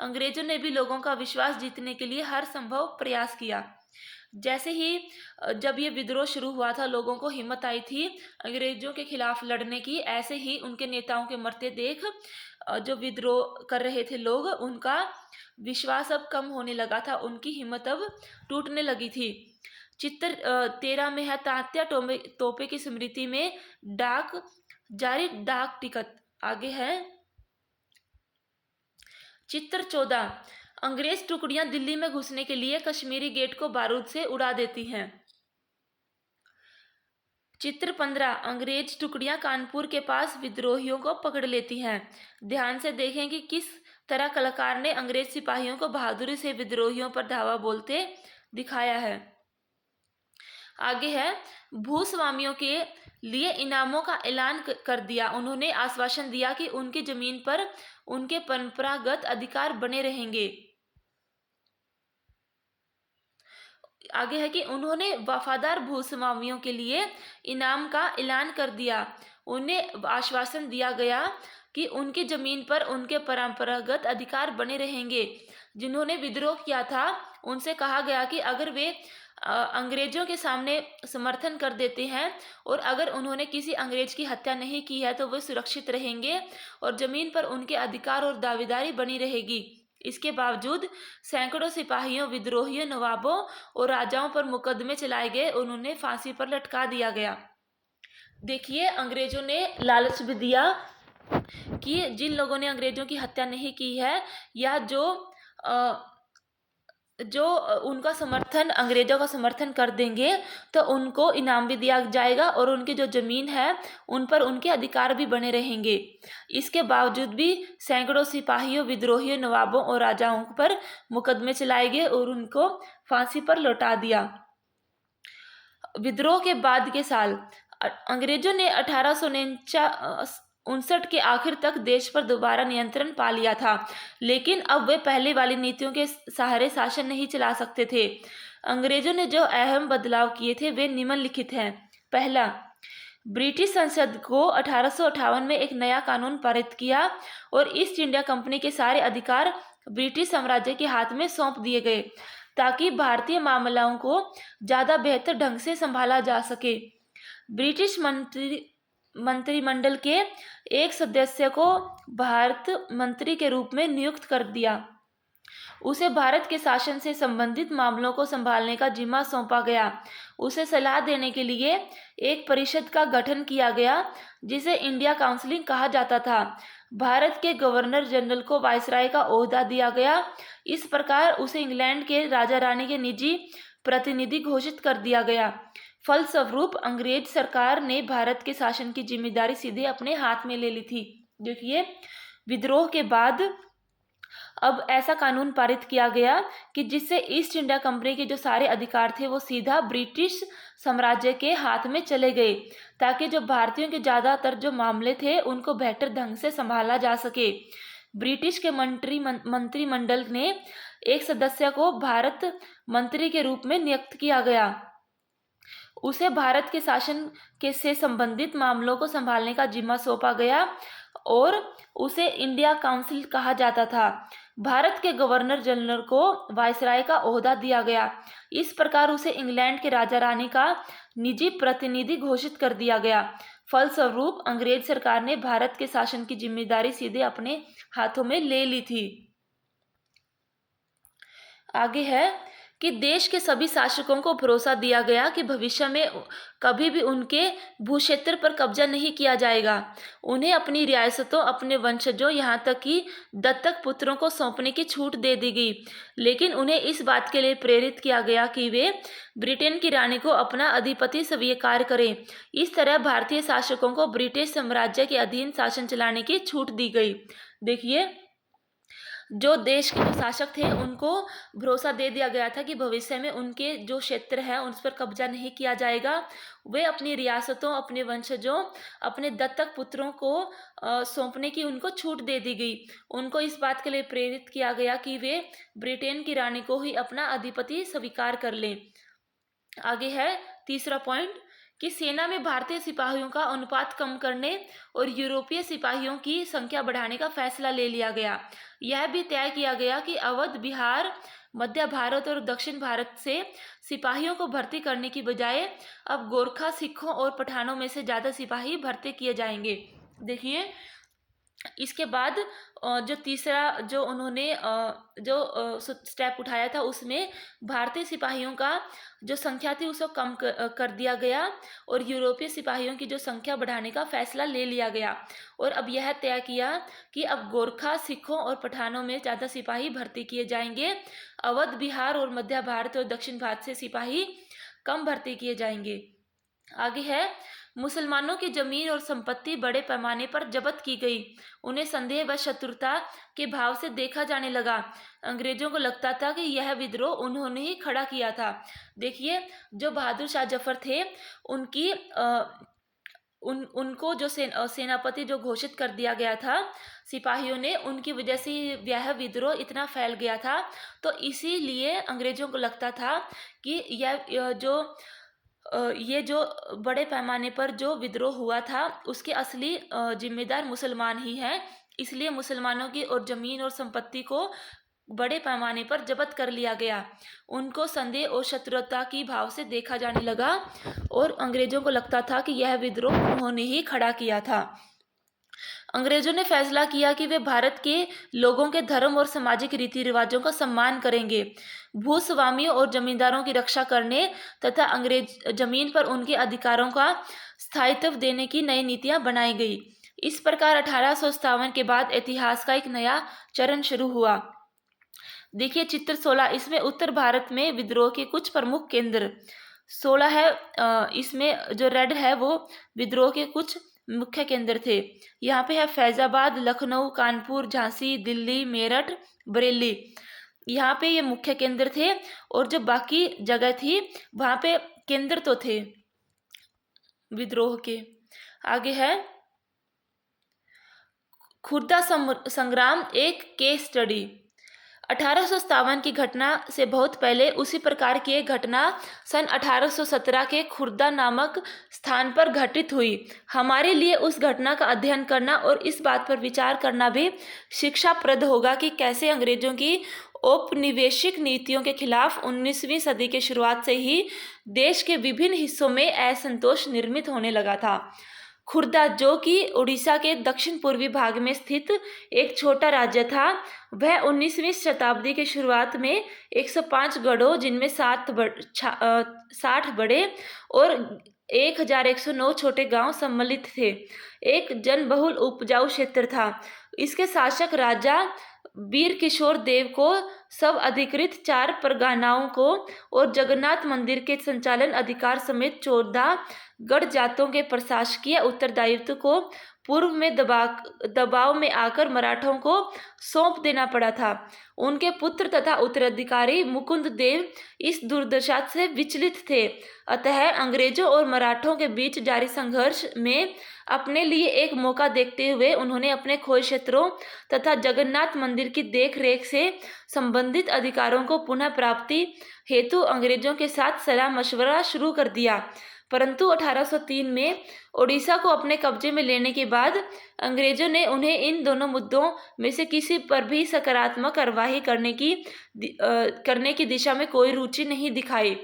अंग्रेजों ने भी लोगों का विश्वास जीतने के लिए हर संभव प्रयास किया। जैसे ही जब ये विद्रोह शुरू हुआ था, लोगों को हिम्मत आई थी अंग्रेजों के खिलाफ लड़ने की। ऐसे ही उनके नेताओं के मरते देख जो विद्रोह कर रहे थे लोग, उनका विश्वास अब कम होने लगा था, उनकी हिम्मत अब टूटने लगी थी। चित्र 13 में है तात्या टोपे की स्मृति में डाक जारी डाक टिकट। आगे है चित्र 14, अंग्रेज टुकड़ियां दिल्ली में घुसने के लिए कश्मीरी गेट को बारूद से उड़ा देती हैं। चित्र 15, अंग्रेज टुकड़ियां कानपुर के पास विद्रोहियों को पकड़ लेती हैं। ध्यान से देखें कि किस तरह कलाकार ने अंग्रेज सिपाहियों को बहादुरी से विद्रोहियों पर धावा बोलते दिखाया है। आगे है भूस्वामियों के लिए इनामों का ऐलान कर दिया। उन्होंने आश्वासन दिया कि उनकी जमीन पर उनके परंपरागत अधिकार बने रहेंगे। आगे है कि उन्होंने वफादार भूस्वामियों के लिए इनाम का ऐलान कर दिया। उन्हें आश्वासन दिया गया कि उनकी जमीन पर उनके परंपरागत अधिकार बने रहेंगे। जिन्होंने विद्रोह किया था उनसे कहा गया कि अगर वे अंग्रेजों के सामने समर्थन कर देते हैं और अगर उन्होंने किसी अंग्रेज की हत्या नहीं की है तो वे सुरक्षित रहेंगे और जमीन पर उनके अधिकार और दावेदारी बनी रहेगी। इसके बावजूद सैकड़ों सिपाहियों, विद्रोहियों, नवाबों और राजाओं पर मुकदमे चलाए गए। उन्होंने फांसी पर लटका दिया गया। देखिए, अंग्रेजों ने लालच भी दिया कि जिन लोगों ने अंग्रेजों की हत्या नहीं की है या जो उनका समर्थन, अंग्रेजों का समर्थन कर देंगे तो उनको इनाम भी दिया जाएगा और उनकी जो ज़मीन है उन पर उनके अधिकार भी बने रहेंगे। इसके बावजूद भी सैकड़ों सिपाहियों, विद्रोहियों, नवाबों और राजाओं पर मुकदमे चलाए गए और उनको फांसी पर लौटा दिया। विद्रोह के बाद के साल अंग्रेजों ने 1959 के आखिर तक देश पर दोबारा नियंत्रण पा लिया था, लेकिन अब वे पहले वाली नीतियों के सहारे शासन नहीं चला सकते थे। अंग्रेजों ने जो अहम बदलाव किए थे वे निम्नलिखित हैं। पहला, ब्रिटिश संसद को 1858 में एक नया कानून पारित किया और ईस्ट इंडिया कंपनी के सारे अधिकार ब्रिटिश साम्राज्य के हाथ में सौंप दिए गए, ताकि भारतीय मामलों को ज़्यादा बेहतर ढंग से संभाला जा सके। ब्रिटिश मंत्रिमंडल के एक सदस्य को भारत मंत्री के रूप में नियुक्त कर दिया। उसे भारत के शासन से संबंधित मामलों को संभालने का जिम्मा सौंपा गया। उसे सलाह देने के लिए एक परिषद का गठन किया गया, जिसे इंडिया काउंसिल कहा जाता था। भारत के गवर्नर जनरल को वायसराय का ओहदा दिया गया। इस प्रकार उसे इंग्लैंड के राजा रानी के निजी प्रतिनिधि घोषित कर दिया गया। फलस्वरूप अंग्रेज सरकार ने भारत के शासन की जिम्मेदारी सीधे अपने हाथ में ले ली थी। देखिए, विद्रोह के बाद अब ऐसा कानून पारित किया गया कि जिससे ईस्ट इंडिया कंपनी के जो सारे अधिकार थे वो सीधा ब्रिटिश साम्राज्य के हाथ में चले गए, ताकि जो भारतीयों के ज़्यादातर जो मामले थे उनको बेहतर ढंग से संभाला जा सके। ब्रिटिश के मंत्रिमंडल ने एक सदस्य को भारत मंत्री के रूप में नियुक्त किया गया। उसे भारत के शासन के से संबंधित मामलों को संभालने का जिम्मा सौंपा गया और उसे इंडिया काउंसिल कहा जाता था। भारत के गवर्नर जनरल को वायसराय का ओहदा दिया गया। इस प्रकार उसे इंग्लैंड के राजा रानी का निजी प्रतिनिधि घोषित कर दिया गया। फलस्वरूप अंग्रेज सरकार ने भारत के शासन की जिम्मेदारी सीधे अपने हाथों में ले ली थी। आगे है कि देश के सभी शासकों को भरोसा दिया गया कि भविष्य में कभी भी उनके भूक्षेत्र पर कब्जा नहीं किया जाएगा। उन्हें अपनी रियासतों, अपने वंशजों, यहाँ तक कि दत्तक पुत्रों को सौंपने की छूट दे दी गई, लेकिन उन्हें इस बात के लिए प्रेरित किया गया कि वे ब्रिटेन की रानी को अपना अधिपति स्वीकार करें। इस तरह भारतीय शासकों को ब्रिटिश साम्राज्य के अधीन शासन चलाने की छूट दी गई। देखिए, जो देश के जो शासक थे उनको भरोसा दे दिया गया था कि भविष्य में उनके जो क्षेत्र है उस पर कब्जा नहीं किया जाएगा। वे अपनी रियासतों, अपने वंशजों, अपने दत्तक पुत्रों को सौंपने की उनको छूट दे दी गई। उनको इस बात के लिए प्रेरित किया गया कि वे ब्रिटेन की रानी को ही अपना अधिपति स्वीकार कर लें। आगे है तीसरा पॉइंट कि सेना में भारतीय सिपाहियों का अनुपात कम करने और यूरोपीय सिपाहियों की संख्या बढ़ाने का फैसला ले लिया गया। यह भी तय किया गया कि अवध, बिहार, मध्य भारत और दक्षिण भारत से सिपाहियों को भर्ती करने की बजाय अब गोरखा, सिखों और पठानों में से ज़्यादा सिपाही भर्ती किए जाएंगे। देखिए, इसके बाद जो तीसरा जो उन्होंने जो स्टेप उठाया था उसमें भारतीय सिपाहियों का जो संख्या थी उसको कम कर दिया गया और यूरोपीय सिपाहियों की जो संख्या बढ़ाने का फैसला ले लिया गया। और अब यह तय किया कि अब गोरखा, सिखों और पठानों में ज़्यादा सिपाही भर्ती किए जाएंगे। अवध, बिहार और मध्य भारत और दक्षिण भारत से सिपाही कम भर्ती किए जाएंगे। आगे है, मुसलमानों की जमीन और संपत्ति बड़े पैमाने पर जब्त की गई। उन्हें संदेह व शत्रुता के भाव से देखा जाने लगा। अंग्रेजों को लगता था कि यह विद्रोह उन्होंने ही खड़ा किया था। देखिए, जो बहादुर शाह जफर थे उनकी उनको जो सेनापति जो घोषित कर दिया गया था सिपाहियों ने, उनकी वजह से यह विद्रोह इतना फैल गया था। तो इसीलिए अंग्रेजों को लगता था कि ये जो बड़े पैमाने पर जो विद्रोह हुआ था उसके असली जिम्मेदार मुसलमान ही हैं। इसलिए मुसलमानों की और ज़मीन और संपत्ति को बड़े पैमाने पर जब्त कर लिया गया। उनको संदेह और शत्रुता की भाव से देखा जाने लगा और अंग्रेजों को लगता था कि यह विद्रोह उन्होंने ही खड़ा किया था। अंग्रेजों ने फैसला किया कि वे भारत के लोगों के धर्म और सामाजिक रीति रिवाजों का सम्मान करेंगे। भूस्वामियों और जमींदारों की रक्षा करने तथा अंग्रेज जमीन पर उनके अधिकारों का स्थायित्व देने की नई नीतियां बनाई गई। इस प्रकार 1857 के बाद इतिहास का एक नया चरण शुरू हुआ। देखिए चित्र 16, इसमें उत्तर भारत में विद्रोह के कुछ प्रमुख केंद्र 16 है। इसमें जो रेड है वो विद्रोह के कुछ मुख्य केंद्र थे। यहाँ पे है फैजाबाद, लखनऊ, कानपुर, झांसी, दिल्ली, मेरठ, बरेली। यहाँ पे ये मुख्य केंद्र थे और जो बाकी जगह थी वहाँ पे केंद्र तो थे विद्रोह के। आगे है खुर्दा संग्राम एक केस स्टडी। 1857 की घटना से बहुत पहले उसी प्रकार की एक घटना सन 1817 के खुर्दा नामक स्थान पर घटित हुई। हमारे लिए उस घटना का अध्ययन करना और इस बात पर विचार करना भी शिक्षाप्रद होगा कि कैसे अंग्रेजों की औपनिवेशिक नीतियों के खिलाफ 19वीं सदी के शुरुआत से ही देश के विभिन्न हिस्सों में असंतोष निर्मित होने लगा था। खुर्दा, जो कि उड़ीसा के दक्षिण पूर्वी भाग में स्थित एक छोटा राज्य था, वह 19वीं शताब्दी के शुरुआत में 105 गढ़ों, जिनमें 60 बड़े और 1109 छोटे गांव सम्मिलित थे, एक जनबहुल उपजाऊ क्षेत्र था। इसके शासक राजा वीर किशोर देव को सब अधिकृत 4 परगनाओं को और जगन्नाथ मंदिर के संचालन अधिकार समेत 14 गढ़ जातों के प्रशासकीय उत्तरदायित्व को पूर्व में दबाव में आकर मराठों को सौंप देना पड़ा था। उनके पुत्र तथा उत्तराधिकारी मुकुंद देव इस दुर्दशा से विचलित थे। अतः अंग्रेजों और मराठों के बीच जारी संघर्ष में अपने लिए एक मौका देखते हुए उन्होंने अपने खोए क्षेत्रों तथा जगन्नाथ मंदिर की देखरेख से संबंधित अधिकारों को पुनः प्राप्ति हेतु अंग्रेजों के साथ सलाह मशवरा शुरू कर दिया। परंतु 1803 में ओडिशा को अपने कब्जे में लेने के बाद अंग्रेजों ने उन्हें इन दोनों मुद्दों में से किसी पर भी सकारात्मक कार्यवाही करने की दिशा में कोई रुचि नहीं दिखाई।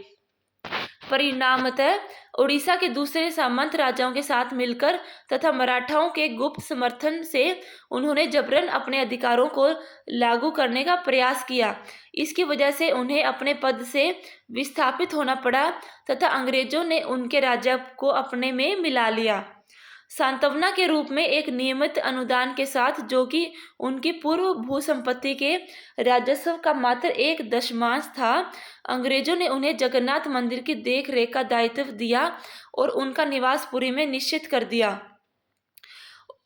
परिणामतः ओडिशा के दूसरे सामंत राजाओं के साथ मिलकर तथा मराठाओं के गुप्त समर्थन से उन्होंने जबरन अपने अधिकारों को लागू करने का प्रयास किया। इसकी वजह से उन्हें अपने पद से विस्थापित होना पड़ा तथा अंग्रेजों ने उनके राज्य को अपने में मिला लिया। सांत्वना के रूप में एक नियमित अनुदान के साथ, जो कि उनकी पूर्व भूसंपत्ति के राजस्व का मात्र 1/10 था, अंग्रेजों ने उन्हें जगन्नाथ मंदिर की देख रेख का दायित्व दिया और उनका निवास पुरी में निश्चित कर दिया।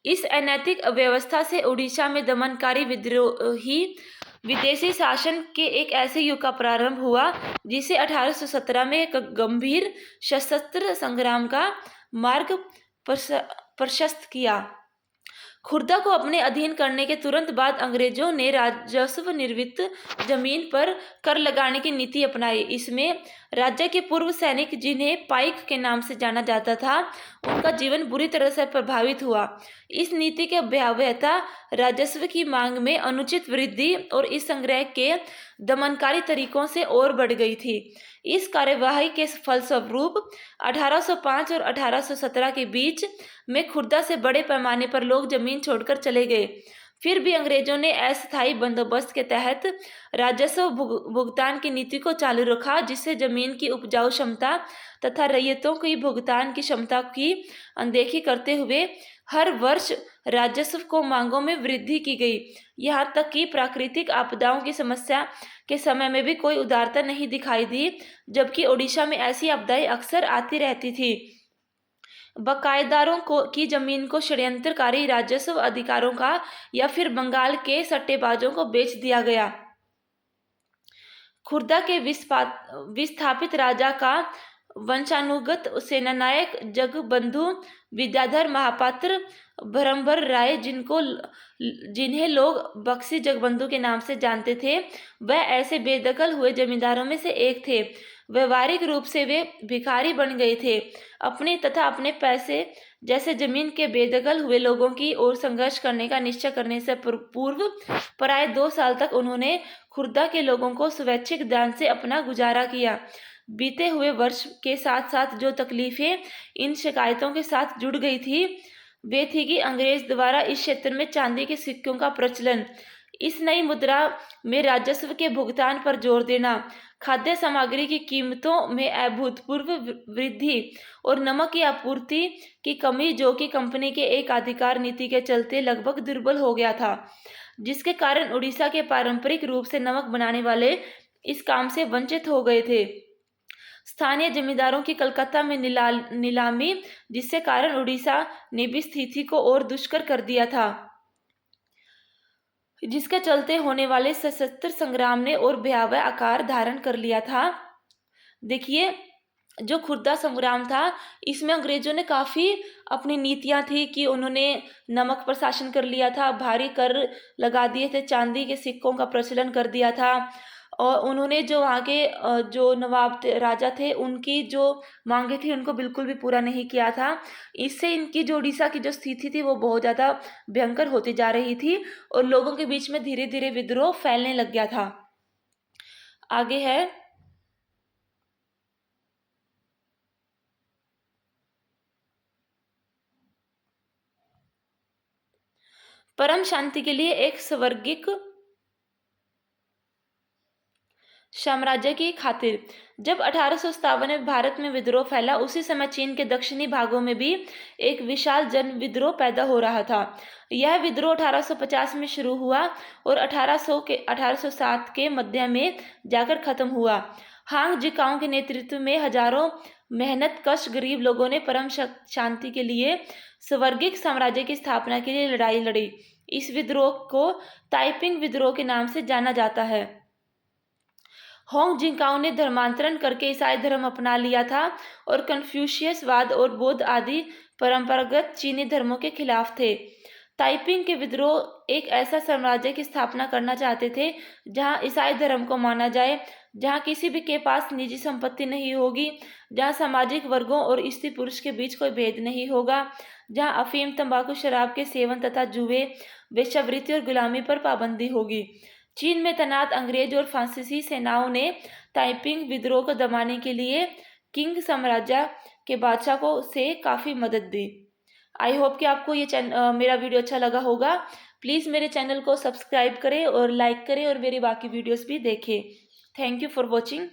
इस अनैतिक व्यवस्था से उड़ीसा में दमनकारी विद्रोही विदेशी शासन के एक ऐसे युग का प्रारंभ हुआ जिसे 1817 में एक गंभीर सशस्त्र संग्राम का मार्ग प्रशस्त किया। खुर्दा को अपने अधीन करने के तुरंत बाद अंग्रेजों ने राजस्व निर्मित जमीन पर कर लगाने की नीति अपनाई। इसमें राज्य के पूर्व सैनिक, जिन्हें पाइक के नाम से जाना जाता था, उनका जीवन बुरी तरह से प्रभावित हुआ। इस नीति के भयावहता राजस्व की मांग में अनुचित वृद्धि और इस संग्रह के दमनकारी तरीकों से और बढ़ गई थी। इस कार्यवाही के फलस्वरूप 1805 और 1817 के बीच में खुर्दा से बड़े पैमाने पर लोग जमीन छोड़कर चले गए। फिर भी अंग्रेजों ने अस्थायी बंदोबस्त के तहत राजस्व भुगतान की नीति को चालू रखा, जिससे जमीन की उपजाऊ क्षमता तथा रैयतों की भुगतान की क्षमता की अनदेखी करते हुए हर वर्ष राजस्व को मांगों में वृद्धि की गई। यहाँ तक कि प्राकृतिक आपदाओं की समस्या के समय में भी कोई उदारता नहीं दिखाई दी, जबकि ओडिशा में ऐसी आपदाएं अक्सर आती रहती थी। बकायेदारों की जमीन को षड्यंत्रकारी राजस्व अधिकारों का या फिर बंगाल के सट्टेबाजों को बेच दिया गया। खुर्दा के विस्थापित राजा का वंशानुगत सेनानायक जगबंधु विद्याधर महापात्र भरमभर राय, जिन्हें लोग बक्सी जगबंधु के नाम से जानते थे, वह ऐसे बेदखल हुए जमींदारों में से एक थे। व्यवहारिक रूप से वे भिखारी बन गए थे। अपने पैसे जैसे जमीन के बेदखल हुए लोगों की ओर संघर्ष करने का निश्चय करने से पूर्व प्राय 2 साल तक उन्होंने खुर्दा के लोगों को स्वैच्छिक दान से अपना गुजारा किया। बीते हुए वर्ष के साथ साथ जो तकलीफें इन शिकायतों के साथ जुड़ गई थी, वे थी कि अंग्रेज द्वारा इस क्षेत्र में चांदी के सिक्कों का प्रचलन, इस नई मुद्रा में राजस्व के भुगतान पर जोर देना, खाद्य सामग्री की कीमतों में अभूतपूर्व वृद्धि और नमक की आपूर्ति की कमी, जो कि कंपनी के एक अधिकार नीति के चलते लगभग दुर्बल हो गया था, जिसके कारण उड़ीसा के पारंपरिक रूप से नमक बनाने वाले इस काम से वंचित हो गए थे। स्थानीय जमींदारों की कलकत्ता में नीलामी, जिसके कारण उड़ीसा ने भी स्थिति को और दुष्कर कर दिया था, जिसके चलते होने वाले सशस्त्र संग्राम ने और भयावह आकार धारण कर लिया था। देखिए, जो खुर्दा संग्राम था, इसमें अंग्रेजों ने काफ़ी अपनी नीतियाँ थी कि उन्होंने नमक पर शासन कर लिया था, भारी कर लगा दिए थे, चांदी के सिक्कों का प्रचलन कर दिया था और उन्होंने जो वहाँ के जो नवाब थे, राजा थे, उनकी जो मांगे थी उनको बिल्कुल भी पूरा नहीं किया था। इससे इनकी जो उड़ीसा की जो स्थिति थी वो बहुत ज़्यादा भयंकर होती जा रही थी और लोगों के बीच में धीरे धीरे विद्रोह फैलने लग गया था। आगे है परम शांति के लिए एक स्वर्गिक साम्राज्य की खातिर। जब 1857 में भारत में विद्रोह फैला, उसी समय चीन के दक्षिणी भागों में भी एक विशाल जन विद्रोह पैदा हो रहा था। यह विद्रोह 1850 में शुरू हुआ और 1807 के मध्य में जाकर खत्म हुआ। हांग जिकाओ के नेतृत्व में हजारों मेहनत कश गरीब लोगों ने परम शांति के लिए स्वर्गिक साम्राज्य की स्थापना के लिए लड़ाई लड़ी। इस विद्रोह को ताइपिंग विद्रोह के नाम से जाना जाता है। होंग जिंकाओ ने धर्मांतरण करके ईसाई धर्म अपना लिया था और कन्फ्यूशियसवाद और बौद्ध आदि परंपरागत चीनी धर्मों के खिलाफ थे। ताइपिंग के विद्रोह एक ऐसा साम्राज्य की स्थापना करना चाहते थे जहां ईसाई धर्म को माना जाए, जहां किसी भी के पास निजी संपत्ति नहीं होगी, जहां सामाजिक वर्गों और स्त्री पुरुष के बीच कोई भेद नहीं होगा, जहां अफीम, तंबाकू, शराब के सेवन तथा जुए, वेश्यावृत्ति और गुलामी पर पाबंदी होगी। चीन में तैनात अंग्रेज और फ्रांसीसी सेनाओं ने ताइपिंग विद्रोह को दबाने के लिए किंग साम्राज्य के बादशाह को से काफ़ी मदद दी। आई होप कि आपको ये मेरा वीडियो अच्छा लगा होगा। प्लीज़ मेरे चैनल को सब्सक्राइब करें और लाइक करें और मेरी बाकी वीडियोस भी देखें। Thank you for watching.